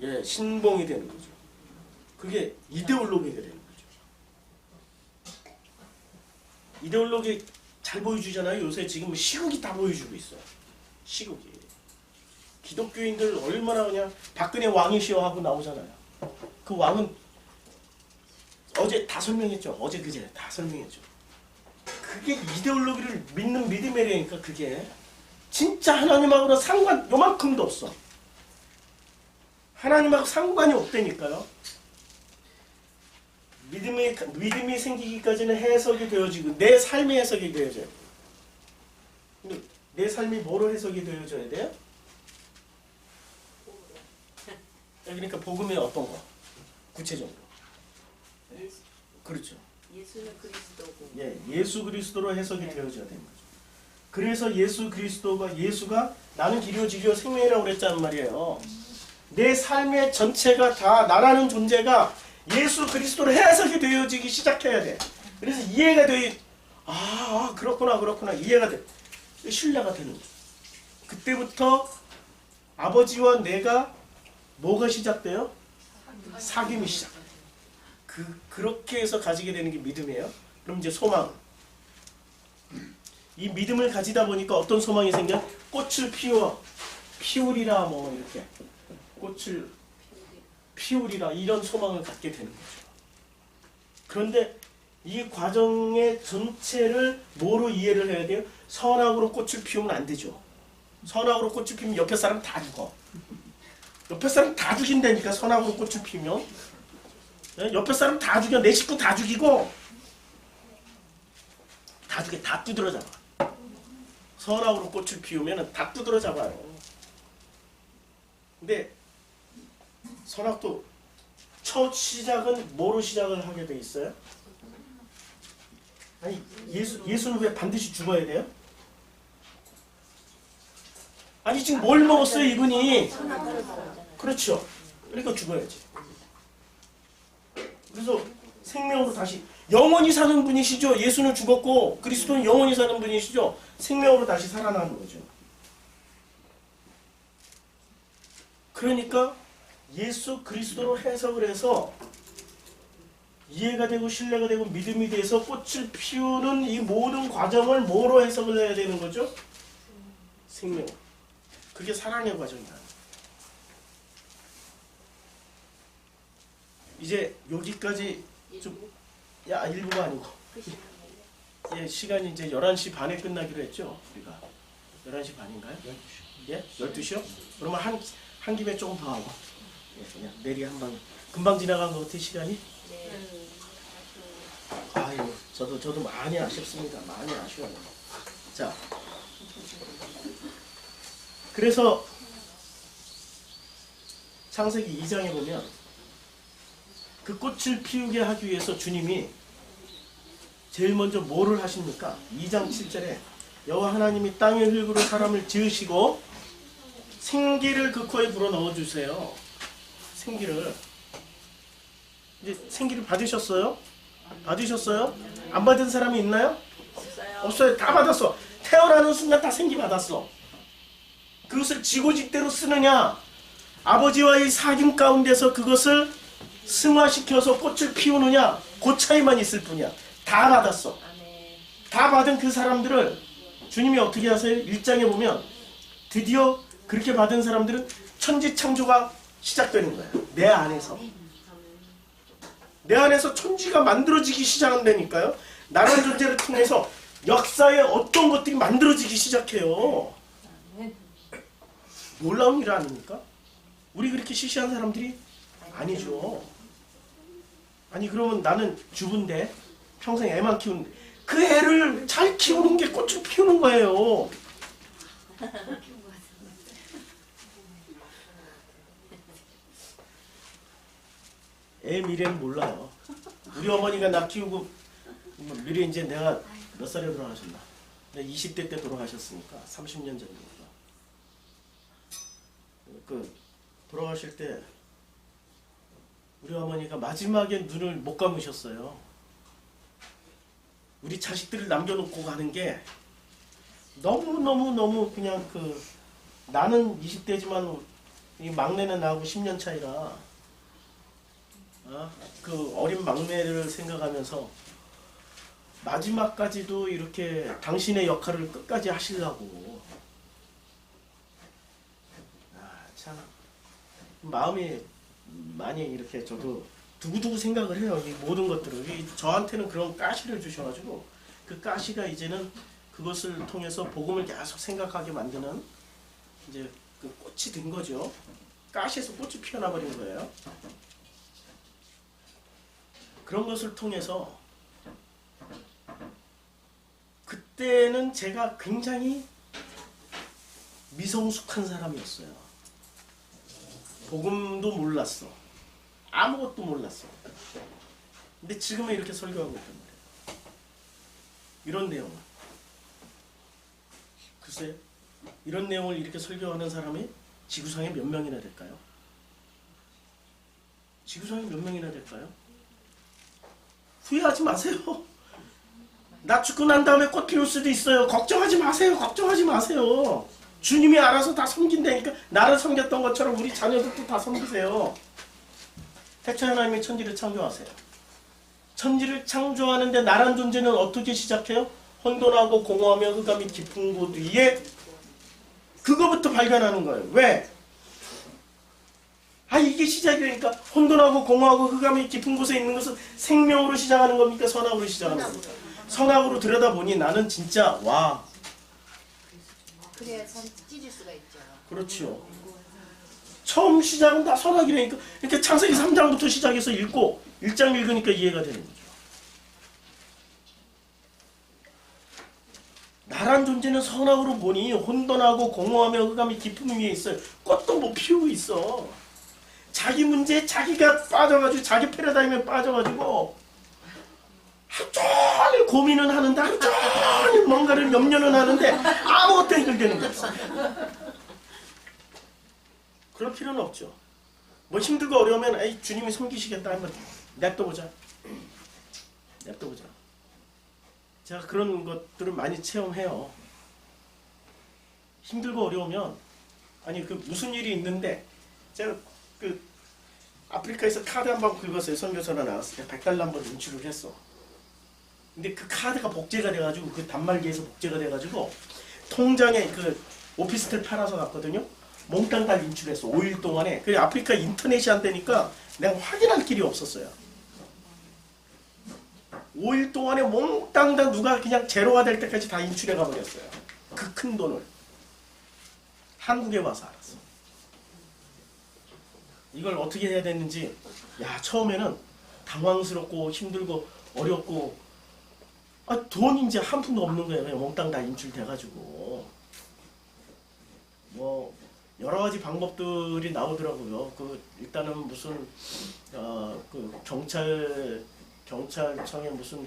예, 신봉이 되는 거죠. 그게 이데올로기가 되는 거죠. 이데올로기 잘 보여주잖아요. 요새 지금 시국이 다 보여주고 있어요. 시국이. 기독교인들 얼마나 그냥 박근혜 왕이시여 하고 나오잖아요. 그 왕은 어제 다 설명했죠. 어제 그제 다 설명했죠. 그게 이데올로기를 믿는 믿음이라니까 그게 진짜 하나님하고는 상관 요만큼도 없어. 하나님하고 상관이 없다니까요. 믿음이 생기기까지는 해석이 되어지고 내 삶의 해석이 되어져요. 근데 내 삶이 뭐로 해석이 되어져야 돼요? 그러니까 복음의 어떤 거? 구체적으로. 그렇죠. 예수는 그리스도고. 예, 예수 그리스도로 해석이 되어져야 되는 거죠. 그래서 예수가 나는 길이요 진리요 생명이라고 그랬단 말이에요. 내 삶의 전체가 다 나라는 존재가 예수 그리스도로 해석이 되어지기 시작해야 돼. 그래서 이해가 돼. 그렇구나 이해가 돼. 신뢰가 되는 거죠. 그때부터 아버지와 내가 뭐가 시작돼요? 사귐이 시작돼요. 그렇게 해서 가지게 되는 게 믿음이에요. 그럼 이제 소망. 이 믿음을 가지다 보니까 어떤 소망이 생겨? 꽃을 피우리라 뭐 이렇게 꽃을 피우리라 이런 소망을 갖게 되는 거죠. 그런데 이 과정의 전체를 뭐로 이해를 해야 돼요? 선악으로 꽃을 피우면 안 되죠. 선악으로 꽃을 피우면 옆에 사람 다 죽어. 옆에 사람 다 죽인다니까 선악으로 꽃을 피우면. 옆에 사람 다 죽여. 내 식구 다 죽이고 다 죽여. 다 두드러 잡아. 선악으로 꽃을 피우면 다 두드러 잡아요. 근데 선악도 첫 시작은 뭐로 시작을 하게 돼 있어요? 아니 예수는 왜 반드시 죽어야 돼요? 아니 지금 뭘 먹었어요 이분이? 그렇죠. 그러니까 죽어야지. 그래서 생명으로 다시 영원히 사는 분이시죠. 예수는 죽었고 그리스도는 영원히 사는 분이시죠. 생명으로 다시 살아나는 거죠. 그러니까 예수 그리스도로 해석을 해서 이해가 되고 신뢰가 되고 믿음이 돼서 꽃을 피우는 이 모든 과정을 뭐로 해석을 해야 되는 거죠? 생명. 그게 사랑의 과정이다. 이제 여기까지 좀 일부가 아니고 예, 시간이 이제 11시 반에 끝나기로 했죠. 우리가 11시 반인가요? 12시. 예? 12시요? 그러면 한 김에 조금 더 하고 예, 그냥 내리 한방 금방 지나간 것 같아 시간이? 네. 아유, 저도 많이 아쉽습니다. 많이 아쉬워요. 자, 그래서 창세기 2장에 보면 그 꽃을 피우게 하기 위해서 주님이 제일 먼저 뭐를 하십니까? 2장 7절에 여호와 하나님이 땅의 흙으로 사람을 지으시고 생기를 그 코에 불어 넣어주세요. 생기를. 이제 생기를 받으셨어요? 받으셨어요? 안 받은 사람이 있나요? 없어요. 다 받았어. 태어나는 순간 다 생기 받았어. 그것을 지고직대로 쓰느냐? 아버지와의 사귐 가운데서 그것을 승화시켜서 꽃을 피우느냐 그 차이만 있을 뿐이야. 다 받았어. 아멘. 다 받은 그 사람들을 주님이 어떻게 하세요? 1장에 보면 드디어 그렇게 받은 사람들은 천지창조가 시작되는 거예요. 내 안에서. 내 안에서 천지가 만들어지기 시작한다니까요. 나라는 존재를 통해서 역사에 어떤 것들이 만들어지기 시작해요. 놀라운 일 아닙니까? 우리 그렇게 시시한 사람들이 아니죠. 아니 그러면 나는 주부인데 평생 애만 키우는데 그 애를 잘 키우는 게 꽃을 피우는 거예요. 애 미래는 몰라요. 우리 어머니가 나 키우고 미래 이제 내가 몇 살에 돌아가셨나? 내가 20대 때 돌아가셨으니까 30년 전이니까. 그 돌아가실 때 우리 어머니가 마지막에 눈을 못 감으셨어요. 우리 자식들을 남겨놓고 가는 게 너무 그냥 그 나는 20대지만 이 막내는 나하고 10년 차이라 그 어린 막내를 생각하면서 마지막까지도 이렇게 당신의 역할을 끝까지 하시려고 참 마음이 많이 이렇게 저도 두고두고 생각을 해요. 이 모든 것들을 저한테는 그런 가시를 주셔가지고 그 가시가 이제는 그것을 통해서 복음을 계속 생각하게 만드는 이제 그 꽃이 된 거죠. 가시에서 꽃이 피어나 버린 거예요. 그런 것을 통해서 그때는 제가 굉장히 미성숙한 사람이었어요. 복음도 몰랐어. 아무것도 몰랐어. 근데 지금은 이렇게 설교하고 있단 말이에요. 이런 내용을. 글쎄, 이런 내용을 이렇게 설교하는 사람이 지구상에 몇 명이나 될까요? 지구상에 몇 명이나 될까요? 후회하지 마세요. 나 죽고 난 다음에 꽃 피울 수도 있어요. 걱정하지 마세요. 걱정하지 마세요. 주님이 알아서 다 섬긴다니까. 나를 섬겼던 것처럼 우리 자녀들도 다 섬기세요. 태초에 하나님이 천지를 창조하세요. 천지를 창조하는데 나란 존재는 어떻게 시작해요? 혼돈하고 공허하며 흑암이 깊은 곳 위에 그거부터 발견하는 거예요. 왜? 이게 시작이니까 혼돈하고 공허하고 흑암이 깊은 곳에 있는 것은 생명으로 시작하는 겁니까? 선악으로 시작하는 겁니까? 선악으로 들여다보니 나는 진짜 와. 그래야 찢을 수가 있죠. 그렇죠. 처음 시작은 다 선악이라니까. 이렇게 창세기 3장부터 시작해서 읽고 1장 읽으니까 이해가 되는 거죠. 나란 존재는 선악으로 보니 혼돈하고 공허하며 흑암이 깊은 위에 있어요. 꽃도 못 피우고 있어. 자기 문제에 자기가 빠져가지고 자기 패러다임에 빠져가지고 하루 종일 고민은 하는데 하루 종일 뭔가를 염려는 하는데 아무것도 해결되는 거죠. 그럴 필요는 없죠. 뭐 힘들고 어려우면 에이, 주님이 섬기시겠다 하면 냅둬보자. 냅둬보자. 제가 그런 것들을 많이 체험해요. 힘들고 어려우면 아니 그 무슨 일이 있는데 제가 그 아프리카에서 카드 한 번 긁었어요. 선교사로 나왔을 때 $100 한번 인출을 했어. 근데 그 카드가 복제가 돼가지고 그 단말기에서 복제가 돼가지고 통장에 그 오피스텔 팔아서 갔거든요. 몽땅 다 인출했어. 5일 동안에. 그 아프리카 인터넷이 안 되니까 내가 확인할 길이 없었어요. 5일 동안에 몽땅 다 누가 그냥 제로가 될 때까지 다 인출해 가버렸어요. 그 큰 돈을. 한국에 와서 알았어. 이걸 어떻게 해야 되는지 처음에는 당황스럽고 힘들고 어렵고 돈이 이제 한 푼도 없는 거예요. 그냥 몽땅 다 인출돼가지고 뭐 여러 가지 방법들이 나오더라고요. 그 일단은 무슨 그 경찰청에 무슨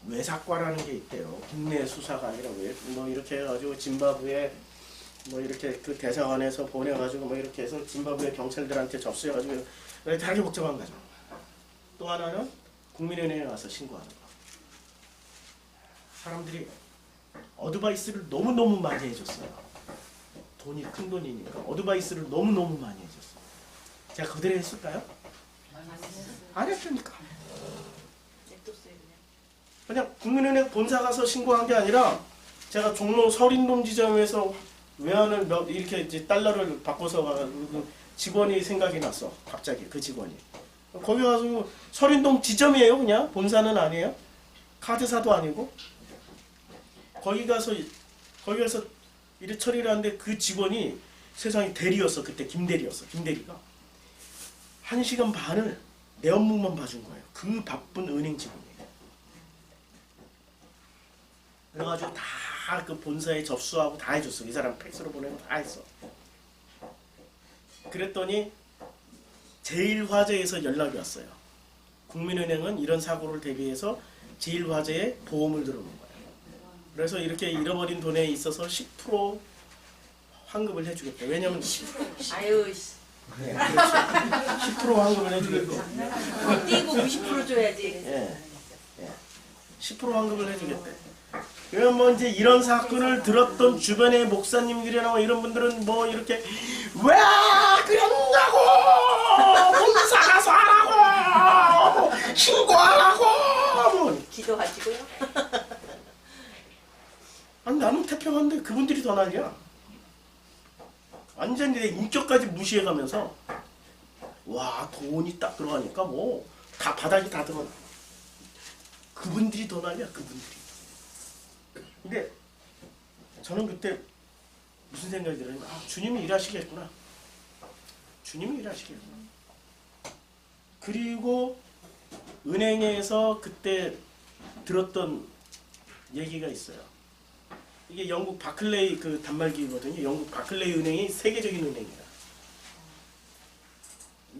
외사과라는 게 있대요. 국내 수사가 아니라 뭐 이렇게 해가지고 짐바브웨 뭐 이렇게 그 대사관에서 보내가지고 뭐 이렇게 해서 짐바브웨 경찰들한테 접수해가지고 되게 복잡한 거죠. 또 하나는 국민은행에 가서 신고하는 거. 사람들이 어드바이스를 너무너무 많이 해줬어요. 돈이 큰 돈이니까 어드바이스를 너무너무 많이 해줬어요. 제가 그대로 했을까요? 안 했으니까. 냅뒀어요 그냥. 그냥 국민은행 본사 가서 신고한 게 아니라 제가 종로 서린동 지점에서 외환을 이렇게 이제 달러를 바꿔서 가지고 직원이 생각이 났어. 갑자기 그 직원이. 거기 가서 서린동 지점이에요. 그냥 본사는 아니에요. 카드사도 아니고. 거기 가서 일을 처리를 하는데 그 직원이 세상에 대리였어. 그때 김대리였어. 김대리가 1시간 반을 내 업무만 봐준 거예요. 그 바쁜 은행 직원이에요. 그래가지고 다 그 본사에 접수하고 다 해줬어. 이 사람 팩스로 보내고 다 했어. 그랬더니 제일화재에서 연락이 왔어요. 국민은행은 이런 사고를 대비해서 제일화재에 보험을 들어놓은 거예요. 그래서 이렇게 잃어버린 돈에 있어서 10% 환급을 해주겠다. 왜냐면 아유 씨. 네, 그렇죠. 10% 환급을 해주겠고. 띄고 90% 줘야지. 예. 10% 환급을 해주겠대. 그러면 뭐 이제 이런 사건을 들었던 주변의 목사님들이나 뭐 이런 분들은 뭐 이렇게 왜 그런다고 본사 가서 하라고 신고하라고 뭐. 기도하시고요. 아니 나는 태평한데 그분들이 더 난리야. 완전히 내 인격까지 무시해가면서 와 돈이 딱 들어가니까 뭐 다 바닥이 다 들어가. 그분들이 더 난리야. 그분들이. 근데 저는 그때 무슨 생각이 들었냐면 주님이 일하시겠구나. 주님이 일하시겠구나. 그리고 은행에서 그때 들었던 얘기가 있어요. 이게 영국 바클레이 그 단말기거든요. 영국 바클레이 은행이 세계적인 은행이다.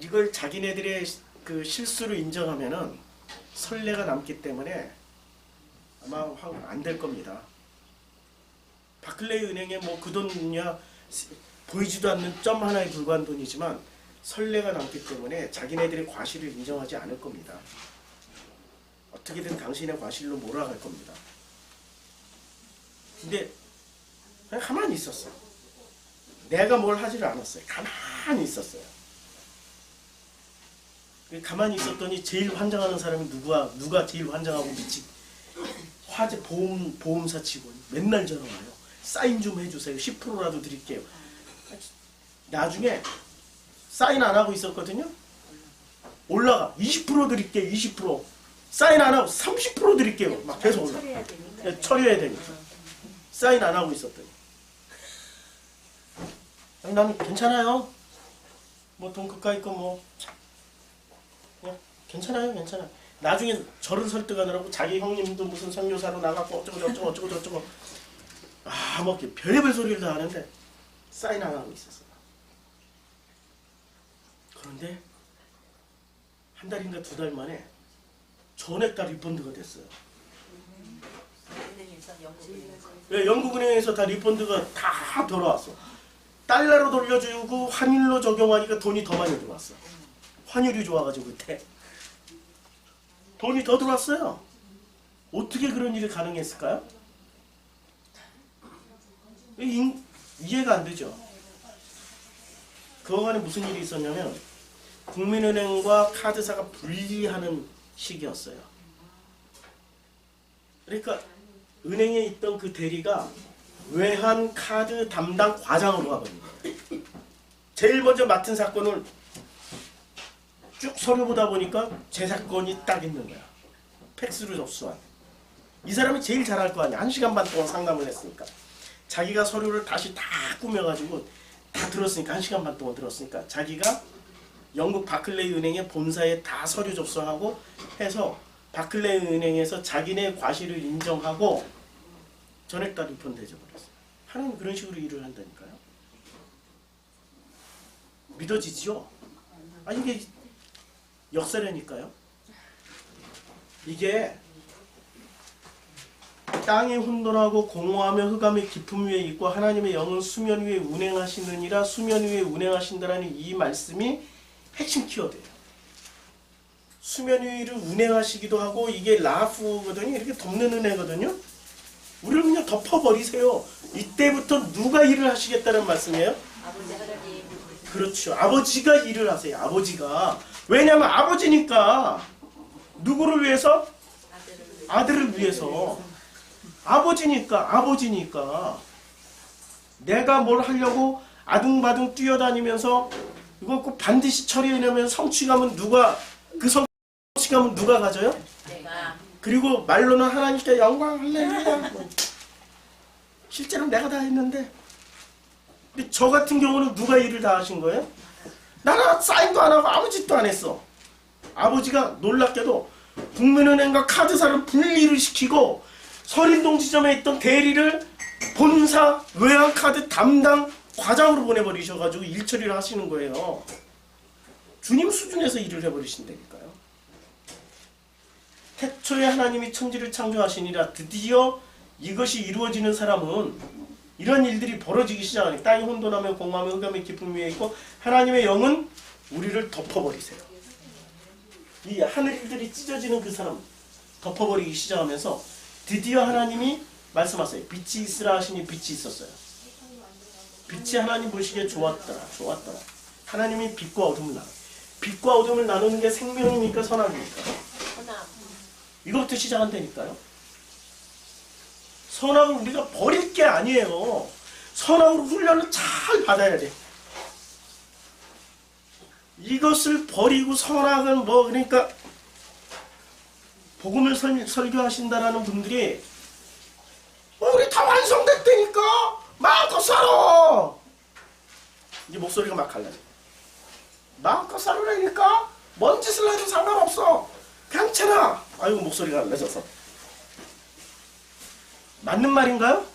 이걸 자기네들의 그 실수를 인정하면은 선례가 남기 때문에 아마 안 될 겁니다. 바클레이 은행에 뭐 그 돈이야 보이지도 않는 점 하나에 불과한 돈이지만 선례가 남기 때문에 자기네들의 과실을 인정하지 않을 겁니다. 어떻게든 당신의 과실로 몰아갈 겁니다. 근데 그냥 가만히 있었어. 내가 뭘 하지를 않았어요. 가만히 있었어요. 가만히 있었더니 제일 환장하는 사람이 누가 제일 환장하고 미치? 화재 보험사 직원이 맨날 전화 와요. 사인 좀 해주세요. 10%라도 드릴게요. 나중에 사인 안 하고 있었거든요. 올라가 20% 드릴게요. 20% 사인 안 하고 30% 드릴게요. 막 계속 올라. 처리해야 되니까. 네, 처리해야 되니까. 사인 안 하고 있었더니. 아니, 나는 괜찮아요. 뭐 돈 그까이 거 뭐 그냥 괜찮아요. 나중에 저를 설득하느라고 자기 형님도 무슨 선교사로 나가고 어쩌고 저쩌고 뭐 별의별 소리를 다 하는데 사인 안 하고 있었어요. 그런데 한 달인가 2달 만에 전액 다 리펀드가 됐어요. 은행에서 영국은행에서. 왜 영국은행에서 다 리펀드가 다 돌아왔어. 달러로 돌려주고 환율로 적용하니까 돈이 더 많이 들어왔어. 환율이 좋아가지고 그때 돈이 더 들어왔어요. 어떻게 그런 일이 가능했을까요? 이해가 안 되죠. 그동안에 무슨 일이 있었냐면 국민은행과 카드사가 분리하는 시기였어요. 그러니까 은행에 있던 그 대리가 외환 카드 담당 과장으로 가버린 거예요. 제일 먼저 맡은 사건을 쭉 서류 보다 보니까 제 사건이 딱 있는 거야. 팩스로 접수한. 이 사람이 제일 잘할 거 아니야. 1시간 반 동안 상담을 했으니까. 자기가 서류를 다시 다 꾸며가지고 다 들었으니까 1시간 반 동안 들었으니까 자기가 영국 바클레이 은행의 본사에 다 서류 접수하고 해서 바클레이 은행에서 자기네 과실을 인정하고 전액 다 리펀드 해줘버렸어요. 하나님 그런 식으로 일을 한다니까요. 믿어지죠? 아니 이게 역사라니까요. 이게 땅이 혼돈하고 공허하며 흑암의 깊음 위에 있고 하나님의 영은 수면 위에 운행하시느니라. 수면 위에 운행하신다라는 이 말씀이 핵심 키워드예요. 수면 위를 운행하시기도 하고 이게 라프거든요. 이렇게 덮는 은혜거든요. 우리를 그냥 덮어버리세요. 이때부터 누가 일을 하시겠다는 말씀이에요? 아버지 하나님. 그렇죠. 아버지가 일을 하세요. 아버지가 왜냐하면 아버지니까. 누구를 위해서? 아들을 위해서. 아버지니까. 내가 뭘 하려고 아둥바둥 뛰어다니면서 이거 꼭 반드시 처리해내면 성취감은 누가, 그 성취감은 누가 가져요? 내가 그리고 말로는 하나님께 영광 할렐루야. 실제로 내가 다 했는데. 근데 저 같은 경우는 누가 일을 다 하신 거예요? 나는 사인도 안 하고 아무 짓도 안 했어. 아버지가 놀랍게도 국민은행과 카드사를 분리를 시키고 서린동 지점에 있던 대리를 본사 외환카드 담당 과장으로 보내버리셔가지고 일 처리를 하시는 거예요. 주님 수준에서 일을 해버리신다니까요. 태초에 하나님이 천지를 창조하시니라. 드디어 이것이 이루어지는 사람은 이런 일들이 벌어지기 시작하니 땅이 혼돈하며 공허하며 흑암의 깊음 위에 있고 하나님의 영은 우리를 덮어버리세요. 이 하늘들이 찢어지는 그 사람 덮어버리기 시작하면서 드디어 하나님이 말씀하세요. 빛이 있으라 하시니 빛이 있었어요. 빛이 하나님 보시기에 좋았더라. 하나님이 빛과 어둠을 나눠. 빛과 어둠을 나누는 게 생명입니까? 선악입니까? 선악. 이것부터 시작한다니까요. 선악을 우리가 버릴 게 아니에요. 선악으로 훈련을 잘 받아야 돼. 이것을 버리고 선악은 그러니까 복음을 설교하신다라는 분들이 우리 다 완성됐다니까 마음껏 살아. 이제 목소리가 막 갈라져. 마음껏 살으라니까 뭔 짓을 해도 상관없어. 괜찮아. 아이고 목소리가 갈라져서. 맞는 말인가요?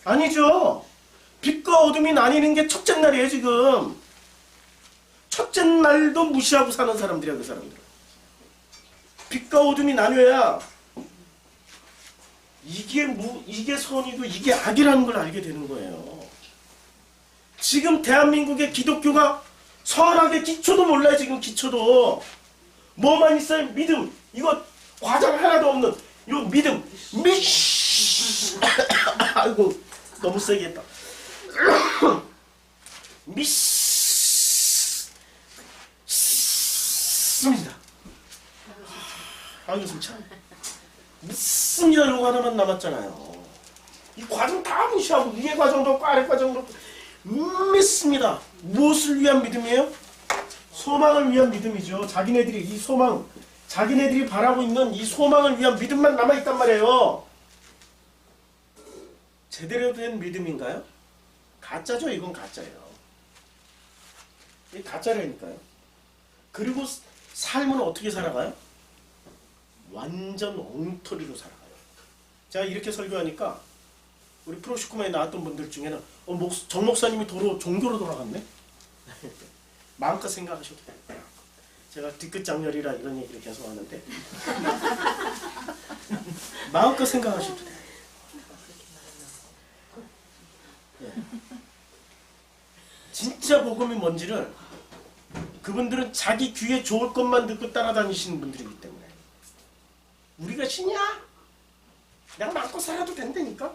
아니죠. 빛과 어둠이 나뉘는 게 첫째 날이에요 지금. 첫째 날도 무시하고 사는 사람들이야 그 사람들은. 빛과 어둠이 나뉘어야 이게 선이고 이게 악이라는 걸 알게 되는 거예요. 지금 대한민국의 기독교가 선악의 기초도 몰라요. 지금 기초도 뭐만 있어요? 믿음. 이거 과장 하나도 없는 이 믿음. 아이고 너무 세게 했다. 믿습니다. 아이고 숨차. 믿습니다. 이거 하나만 남았잖아요. 이 과정 다 무시하고 위에 과정도 없고 아래 과정도 없고 믿습니다. 무엇을 위한 믿음이에요? 소망을 위한 믿음이죠. 자기네들이 이 소망, 자기네들이 바라고 있는 이 소망을 위한 믿음만 남아있단 말이에요. 제대로 된 믿음인가요? 가짜죠. 이건 가짜예요. 이게 가짜라니까요. 그리고 삶은 어떻게 살아가요? 완전 엉터리로 살아가요. 제가 이렇게 설교하니까 우리 프로시코마에 나왔던 분들 중에는 정 목사님이 종교로 돌아갔네? 마음껏 생각하셔도 돼요. 제가 뒤끝 장렬이라 이런 얘기를 계속 하는데 마음껏 생각하셔도 돼요. 네. 진짜 복음이 뭔지를 그분들은 자기 귀에 좋을 것만 듣고 따라다니시는 분들이기 때문에 우리가 신이야? 내가 마음껏 살아도 된다니까?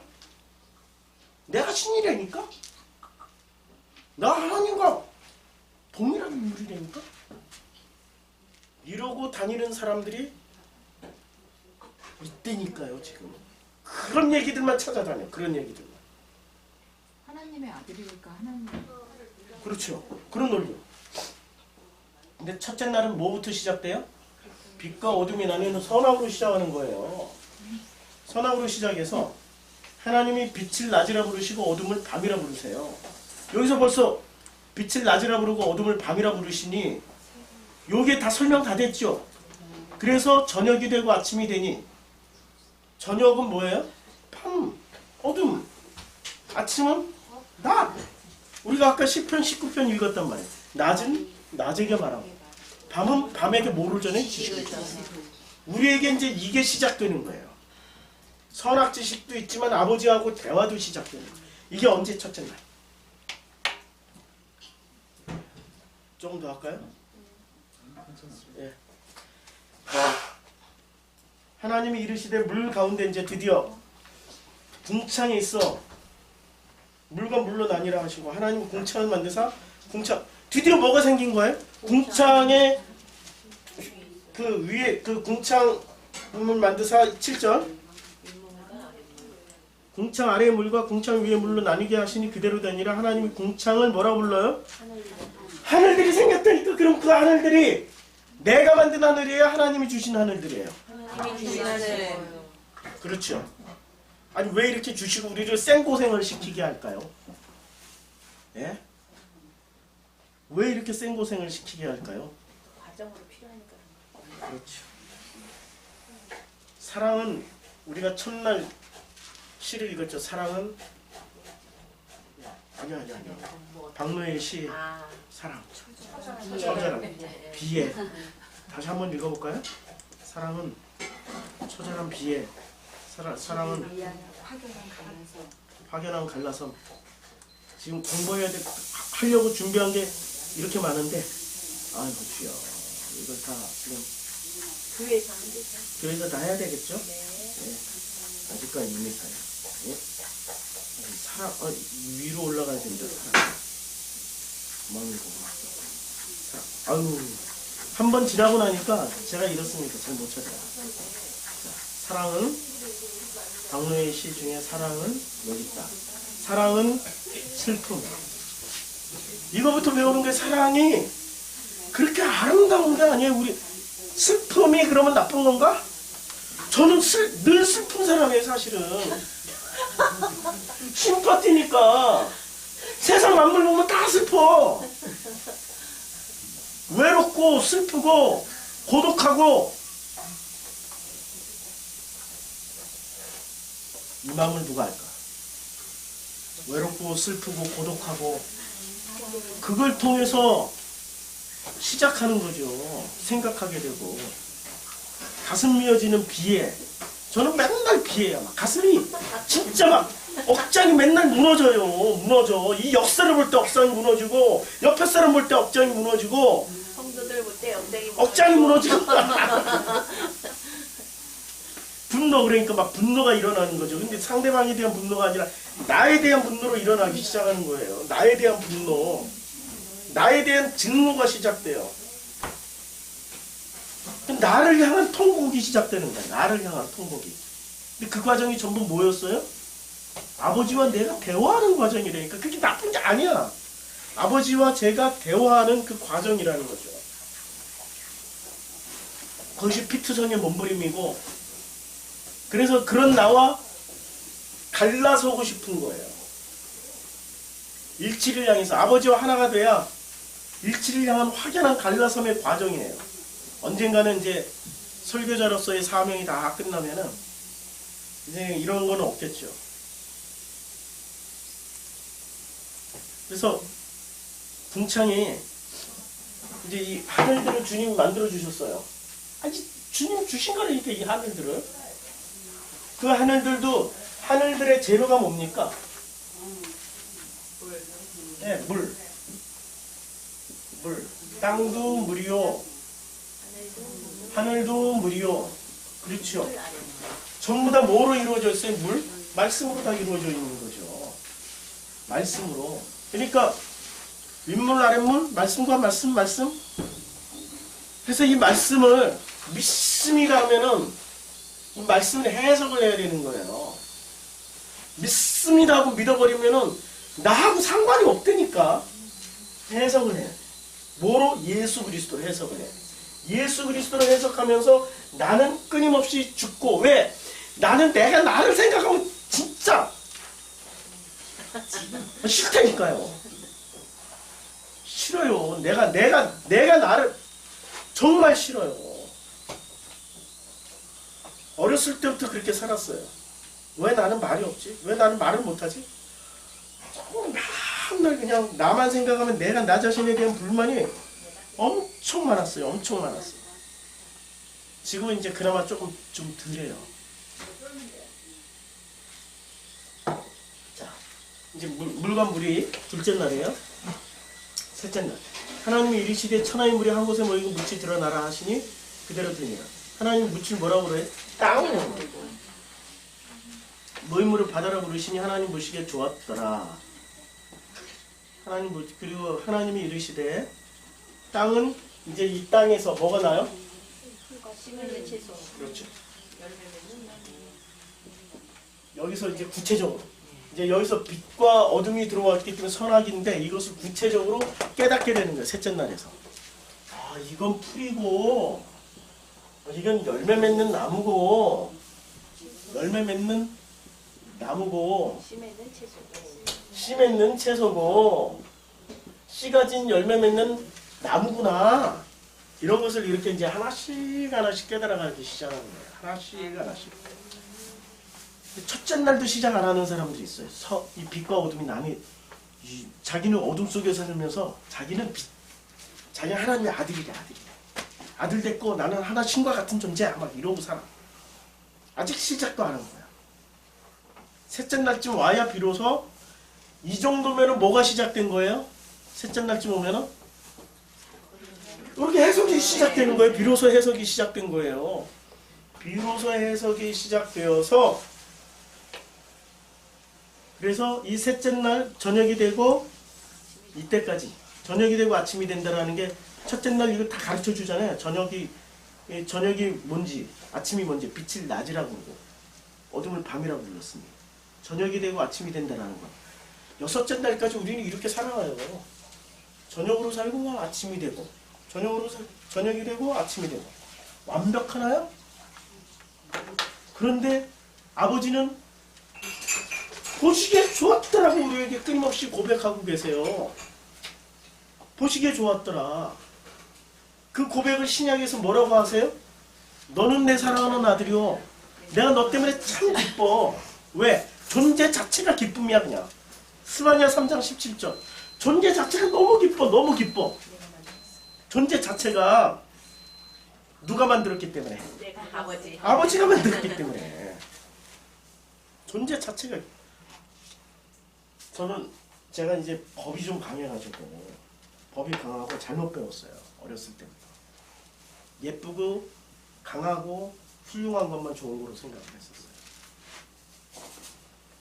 내가 신이라니까? 나 하나님과 동일한 인물이라니까? 이러고 다니는 사람들이 있다니까요 지금. 그런 얘기들만 찾아다녀. 그런 얘기들만. 하나님의 아들이니까 하나님. 그렇죠. 그런 논리. 근데 첫째 날은 뭐부터 시작돼요? 빛과 어둠이 나뉘는 선악으로 시작하는 거예요. 선악으로 시작해서 하나님이 빛을 낮이라 부르시고 어둠을 밤이라 부르세요. 여기서 벌써 빛을 낮이라 부르고 어둠을 밤이라 부르시니 요게 다 설명 다 됐죠. 그래서 저녁이 되고 아침이 되니 저녁은 뭐예요? 밤, 어둠. 아침은 낮. 우리가 아까 시편 19편 읽었단 말이에요. 낮은 낮에게 말하고 밤은 밤에게 뭐를 전해? 지식을 전해. 우리에게 이제 이게 시작되는 거예요. 선악 지식도 있지만 아버지하고 대화도 시작되는 거예요. 이게 언제 첫째 날? 조금 더 할까요? 예. 하나님이 이르시되 물 가운데 이제 드디어 궁창에 있어 물과 물로 나뉘라 하시고 하나님은 궁창을 만드사 궁창 드디어 뭐가 생긴 거예요? 궁창의 그 위에 그 궁창 문을 만드사 7절 궁창 아래의 물과 궁창 위의 물로 나뉘게 하시니 그대로 되니라. 하나님이 궁창을 뭐라 불러요? 하늘들이 생겼다니까. 그럼 그 하늘들이 내가 만든 하늘이에요? 하나님이 주신 하늘들이에요? 그렇죠. 아니 왜 이렇게 주시고 우리를 생고생을 시키게 할까요? 예? 왜 이렇게 생고생을 시키게 할까요? 과정으로 필요하니까. 그렇죠. 사랑은 우리가 첫날 시를 읽었죠. 사랑은 아니요. 박노의 시 아, 사랑. 비애. 처절함. 네. 비애. 다시 한번 읽어볼까요? 사랑은 처절한 비애. 사랑은 확연한 갈라서 확연한 갈라섬. 지금 공부해야 돼. 하려고 준비한 게 이렇게 많은데 아이고 주여 이걸 다 지금 교회에서 하면 되죠. 교회에서 다 해야 되겠죠? 네. 예. 아직까지 이미사요. 예? 사랑 위로 올라가야 된다. 사랑. 마음이고 사랑. 아유 한 번 지나고 나니까 제가 이렇습니까? 잘 못 찾아요. 사랑은 박노의 시 중에 사랑은 여기 있다. 사랑은 슬픔. 이거부터 배우는 게 사랑이 그렇게 아름다운 게 아니에요. 우리 슬픔이 그러면 나쁜 건가? 저는 늘 슬픈 사람이에요, 사실은. 심파티니까 세상 만물 보면 다 슬퍼. 외롭고 슬프고 고독하고 이 마음을 누가 알까? 외롭고 슬프고 고독하고 그걸 통해서 시작하는 거죠. 생각하게 되고 가슴 미어지는 비애. 저는 맨날 비애야. 막 가슴이 진짜 막 억장이 맨날 무너져요. 무너져. 이 역사를 볼 때 억장이 무너지고 옆에 사람 볼 때 억장이 무너지고 성도들 볼 때 억장이 무너지고 분노. 그러니까 막 분노가 일어나는 거죠. 근데 상대방에 대한 분노가 아니라 나에 대한 분노로 일어나기 시작하는 거예요. 나에 대한 분노, 나에 대한 증오가 시작돼요. 나를 향한 통곡이 시작되는 거예요. 나를 향한 통곡이. 근데 그 과정이 전부 뭐였어요? 아버지와 내가 대화하는 과정이라니까. 그게 나쁜 게 아니야. 아버지와 제가 대화하는 그 과정이라는 거죠. 그것이 피투성의 몸부림이고, 그래서 그런 나와 갈라서고 싶은 거예요. 일치를 향해서 아버지와 하나가 돼야 일치를 향한 확연한 갈라섬의 과정이에요. 언젠가는 이제 설교자로서의 사명이 다 끝나면은 이제 이런 건 없겠죠. 그래서 궁창이 이제 이 하늘들을 주님이 만들어 주셨어요. 아니 주님 주신 거라니까 이 하늘들을. 그 하늘들도 하늘들의 재료가 뭡니까? 네, 물. 땅도 물이요. 하늘도 물이요. 그렇죠. 전부 다 뭐로 이루어져 있어요? 물? 말씀으로 다 이루어져 있는 거죠. 말씀으로. 그러니까 윗물 아랫물, 말씀과 말씀. 그래서 이 말씀을 믿습니다 하면은 이 말씀을 해석을 해야 되는 거예요. 믿습니다 하고 믿어버리면은 나하고 상관이 없다니까. 해석을 해. 뭐로? 예수 그리스도로 해석을 해. 예수 그리스도로 해석하면서 나는 끊임없이 죽고, 왜? 나는 내가 나를 생각하면 진짜 싫다니까요. 싫어요. 내가 나를 정말 싫어요. 어렸을 때부터 그렇게 살았어요. 왜 나는 말이 없지? 왜 나는 말을 못하지? 맨날 그냥 나만 생각하면 내가 나 자신에 대한 불만이 엄청 많았어요. 엄청 많았어요. 지금은 이제 그나마 조금 좀 덜해요. 자, 이제 물과 물이 둘째 날이에요. 셋째 날. 하나님이 이르시되 천하의 물이 한 곳에 모이고 묻이 드러나라 하시니 그대로 되니라. 하나님 묻을 뭐라고 그래? 땅이라고 그래. 모인 물을 바다라 부르시니 하나님 보시기에 좋았더라. 하나님 그리고 하나님이 이르시되 땅은 이제 이 땅에서 뭐가 나요? 풀과 씨 맺는 채소. 그렇죠. 열매 맺는 나무. 여기서 이제 구체적으로 이제 여기서 빛과 어둠이 들어왔기 때문에 선악인데 이것을 구체적으로 깨닫게 되는 거예요. 셋째 날에서. 아, 이건 풀이고 이건 열매 맺는 나무고 열매 맺는 나무고 씨 맺는 채소. 씨 맺는 채소고 씨 가진 열매 맺는 나무구나. 이런 것을 이렇게 이제 하나씩 하나씩 깨달아가기 시작하는 거예요. 하나씩 하나씩. 첫째 날도 시작 안 하는 사람들이 있어요. 이 빛과 어둠이 자기는 어둠 속에 살면서 자기는 자기는 하나님의 아들이래. 아들 됐고 나는 하나 신과 같은 존재야. 막 이러고 살아. 아직 시작도 안 한 거야. 셋째 날쯤 와야 비로소 이 정도면은 뭐가 시작된 거예요? 셋째 날쯤 오면은 이렇게 해석이 시작되는 거예요. 비로소 해석이 시작된 거예요. 비로소 해석이 시작되어서 그래서 이 셋째 날 저녁이 되고 이때까지 저녁이 되고 아침이 된다라는 게 첫째 날 이거 다 가르쳐 주잖아요. 저녁이 뭔지 아침이 뭔지 빛을 낮이라고 그러고 어둠을 밤이라고 불렀으니 저녁이 되고 아침이 된다라는 거. 여섯째 날까지 우리는 이렇게 살아가요. 저녁으로 살고 아침이 되고 저녁이 되고 아침이 되고 완벽하나요? 그런데 아버지는 보시기에 좋았더라고 우리에게 끊임없이 고백하고 계세요. 보시기에 좋았더라. 그 고백을 신약에서 뭐라고 하세요? 너는 내 사랑하는 아들이요. 내가 너 때문에 참 기뻐. 왜? 존재 자체가 기쁨이야 그냥. 스바냐 3장 17절. 존재 자체가 너무 기뻐. 너무 기뻐. 존재 자체가 누가 만들었기 때문에? 아버지. 아버지가 만들었기 때문에. 존재 자체가 저는 제가 이제 법이 좀 강해가지고 법이 강하고 잘못 배웠어요. 어렸을 때부터. 예쁘고 강하고 훌륭한 것만 좋은 거로 생각을 했었어요.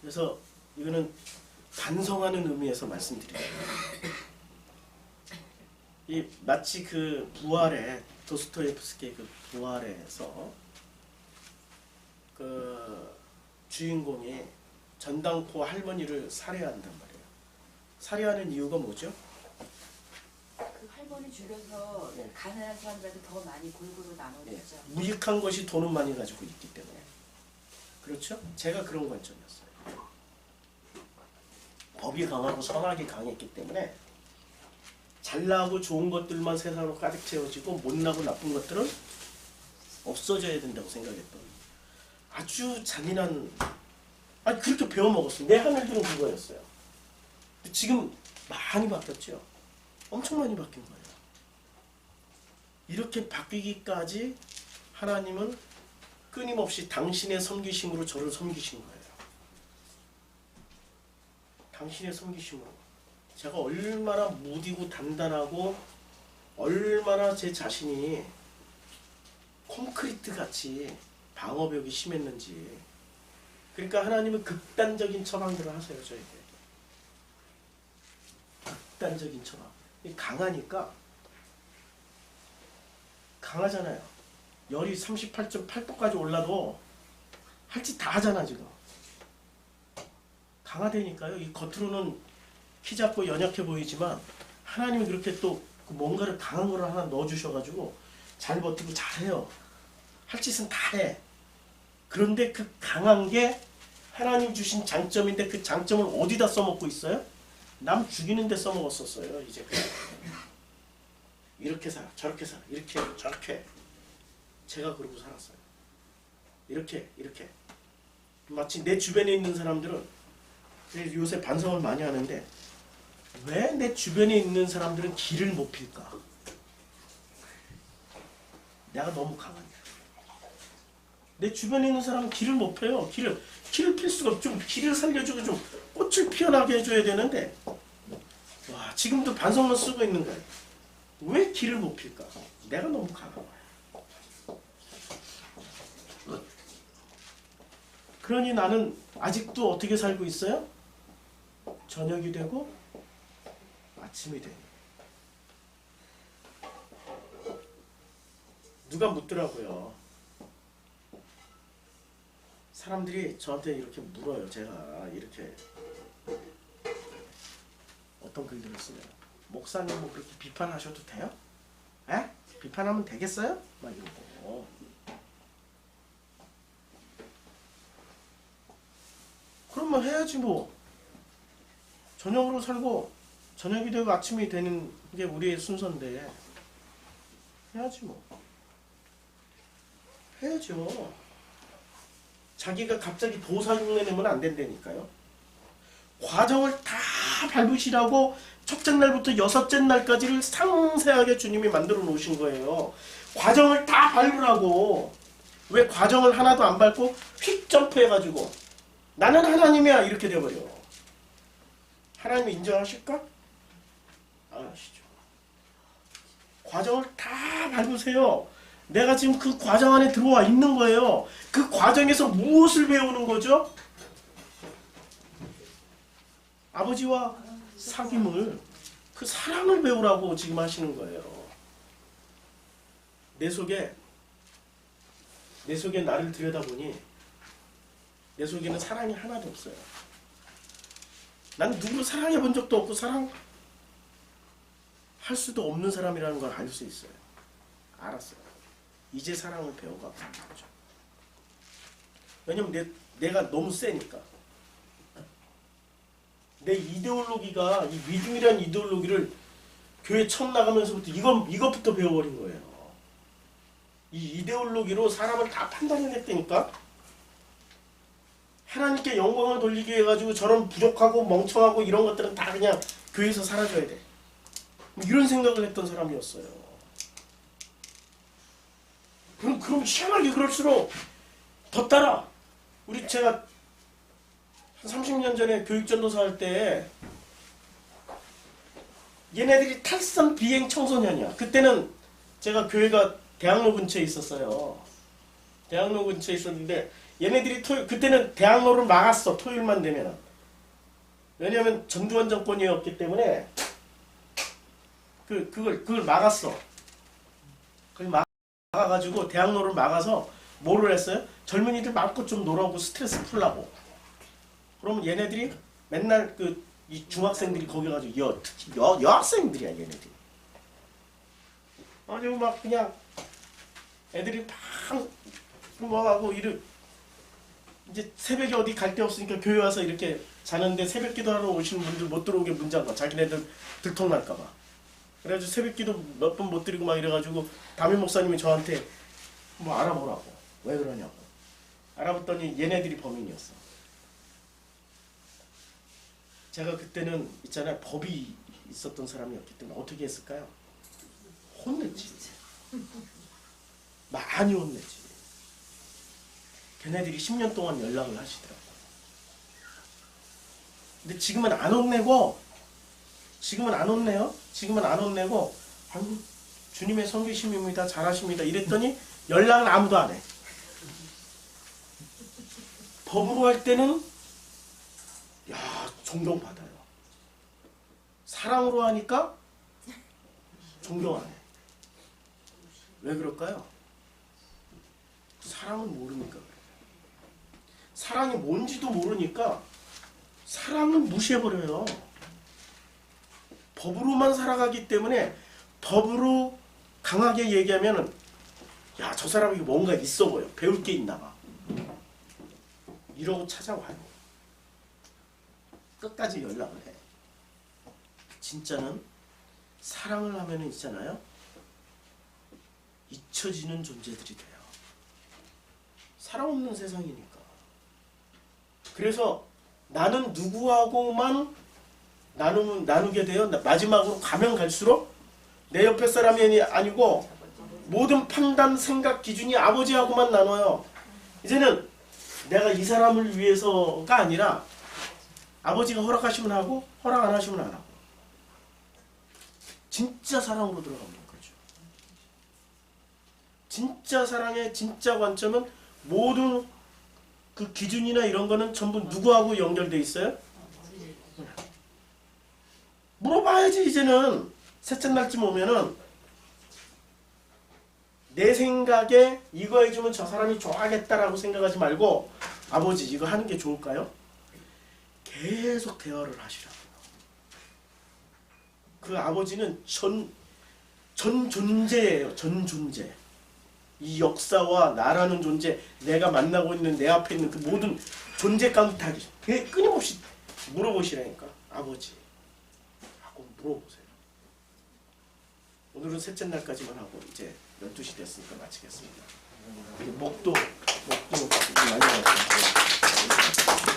그래서 이거는 반성하는 의미에서 말씀드려요. 이 마치 그 부활에 도스토옙스키의 그 부활에서 그 주인공이 전당포 할머니를 살해한단 말이에요. 살해하는 이유가 뭐죠? 그 할머니 죽여서 네. 가난한 사람들한테 더 많이 골고루 나눠줬죠. 무익한 것이 돈은 많이 가지고 있기 때문에. 그렇죠? 제가 그런 관점이었어요. 법이 강하고 선악이 강했기 때문에 잘나고 좋은 것들만 세상으로 가득 채워지고 못나고 나쁜 것들은 없어져야 된다고 생각했던 아주 잔인한 그렇게 배워먹었어요. 내 하늘들은 그거였어요. 지금 많이 바뀌었죠. 엄청 많이 바뀐 거예요. 이렇게 바뀌기까지 하나님은 끊임없이 당신의 섬기심으로 저를 섬기신 거예요. 당신의 섬기심으로. 제가 얼마나 무디고 단단하고 얼마나 제 자신이 콘크리트 같이 방어벽이 심했는지. 그러니까 하나님은 극단적인 처방들을 하세요. 저에게. 극단적인 처방. 강하니까 강하잖아요. 열이 38.8도까지 올라도 할 짓 다 하잖아 지금. 강하다니까요. 이 겉으로는 키 작고 연약해 보이지만 하나님이 그렇게 또 뭔가를 강한 거를 하나 넣어주셔가지고 잘 버티고 잘해요. 할 짓은 다 해. 그런데 그 강한 게 하나님 주신 장점인데 그 장점을 어디다 써먹고 있어요? 남 죽이는 데 써먹었었어요. 이제 이렇게 살아 저렇게 살아 이렇게 저렇게 제가 그러고 살았어요. 이렇게 마치 내 주변에 있는 사람들은 요새 반성을 많이 하는데 왜 내 주변에 있는 사람들은 길을 못 필까? 내가 너무 강하냐. 내 주변에 있는 사람은 길을 못 펴요. 길을 필 수가 없죠. 좀 길을 살려주고 좀 꽃을 피어나게 해줘야 되는데 와 지금도 반성문 쓰고 있는 거예요. 왜 길을 못 필까? 내가 너무 강한 거야. 그러니 나는 아직도 어떻게 살고 있어요? 저녁이 되고 아침이 되니 누가 묻더라고요. 사람들이 저한테 이렇게 물어요. 제가 이렇게 어떤 글들을 쓰면 목사님 뭐 그렇게 비판하셔도 돼요? 에? 비판하면 되겠어요? 막 이러고. 그럼 뭐 해야지 뭐. 저녁으로 살고 저녁이 되고 아침이 되는 게 우리의 순서인데 해야지 뭐. 해야죠. 자기가 갑자기 도사 흉내 내면 안 된다니까요. 과정을 다 밟으시라고 첫째 날부터 여섯째 날까지를 상세하게 주님이 만들어 놓으신 거예요. 과정을 다 밟으라고. 왜 과정을 하나도 안 밟고 휙 점프해가지고 나는 하나님이야 이렇게 돼버려. 하나님이 인정하실까? 안 하시죠. 과정을 다 밟으세요. 내가 지금 그 과정 안에 들어와 있는 거예요. 그 과정에서 무엇을 배우는 거죠? 아버지와 사귐을, 그 사랑을 배우라고 지금 하시는 거예요. 내 속에 나를 들여다보니 내 속에는 사랑이 하나도 없어요. 난 누구를 사랑해 본 적도 없고 사랑할 수도 없는 사람이라는 걸 알 수 있어요. 알았어요. 이제 사랑을 배워가고 있는 거죠. 왜냐면 내가 너무 세니까. 내 이데올로기가, 이 믿음이라는 이데올로기를 교회 처음 나가면서부터 이것부터 배워버린 거예요. 이 이데올로기로 사람을 다 판단해냈다니까. 하나님께 영광을 돌리기 위해 가지고 저런 부족하고 멍청하고 이런 것들은 다 그냥 교회에서 사라져야 돼. 뭐 이런 생각을 했던 사람이었어요. 그럼 희한하게 그럴수록 더 따라. 제가 한 30년 전에 교육전도사 할 때 얘네들이 탈선 비행 청소년이야. 그때는 제가 교회가 대학로 근처에 있었어요. 대학로 근처에 있었는데 얘네들이 그때는 대학로를 막았어. 토요일만 되면. 왜냐면 전두환 정권이었기 때문에 그걸 막았어. 그걸 막아가지고 대학로를 막아서 뭐를 했어요? 젊은이들 마음껏 좀 놀아오고 스트레스 풀라고. 그러면 얘네들이 맨날 이 중학생들이 거기 가지고 특히 여학생들이야 얘네들이. 아주 막 그냥 애들이 막 뭐하고 이제 새벽에 어디 갈 데 없으니까 교회 와서 이렇게 자는데 새벽 기도하러 오시는 분들 못 들어오게 문 잠가. 자기네들 들통날까봐. 그래가지고 새벽 기도 몇 번 못 드리고 막 이래가지고 담임 목사님이 저한테 뭐 알아보라고. 왜 그러냐고. 알아봤더니 얘네들이 범인이었어. 제가 그때는 있잖아요. 법이 있었던 사람이었기 때문에 어떻게 했을까요? 혼냈지. 많이 혼냈지. 걔네들이 10년 동안 연락을 하시더라고. 근데 지금은 안 혼내고, 지금은 안 혼내고, 아이고, 주님의 섬기심입니다. 잘하십니다. 이랬더니 연락을 아무도 안 해. 법으로 할 때는, 야, 존경받아요. 사랑으로 하니까 존경 안 해. 왜 그럴까요? 사랑은 모르니까 그래요. 사랑이 뭔지도 모르니까 사랑을 무시해버려요. 법으로만 살아가기 때문에 법으로 강하게 얘기하면은 야, 저 사람이 뭔가 있어 보여. 배울 게 있나 봐. 이러고 찾아와요. 끝까지 연락을 해. 진짜는 사랑을 하면은 있잖아요. 잊혀지는 존재들이 돼요. 사랑 없는 세상이니까. 그래서 나는 누구하고만 나누게 돼요. 마지막으로 가면 갈수록 내 옆에 사람이 아니고 모든 판단, 생각, 기준이 아버지하고만 나눠요. 이제는 내가 이 사람을 위해서가 아니라 아버지가 허락하시면 하고 허락 안 하시면 안 하고. 진짜 사랑으로 들어가는 거죠. 진짜 사랑의 진짜 관점은 모든 그 기준이나 이런 거는 전부 누구하고 연결돼 있어요? 물어봐야지. 이제는 셋째 날쯤 오면은 내 생각에 이거 해주면 저 사람이 좋아하겠다라고 생각하지 말고 아버지 이거 하는 게 좋을까요? 계속 대화를 하시라고요. 그 아버지는 전 존재예요. 전 존재. 이 역사와 나라는 존재, 내가 만나고 있는 내 앞에 있는 그 모든 존재 가운데 다 끊임없이 물어보시라니까. 아버지 하고 물어보세요. 오늘은 셋째 날까지만 하고 이제 12시 됐으니까 마치겠습니다. 목도 많이 나왔어요.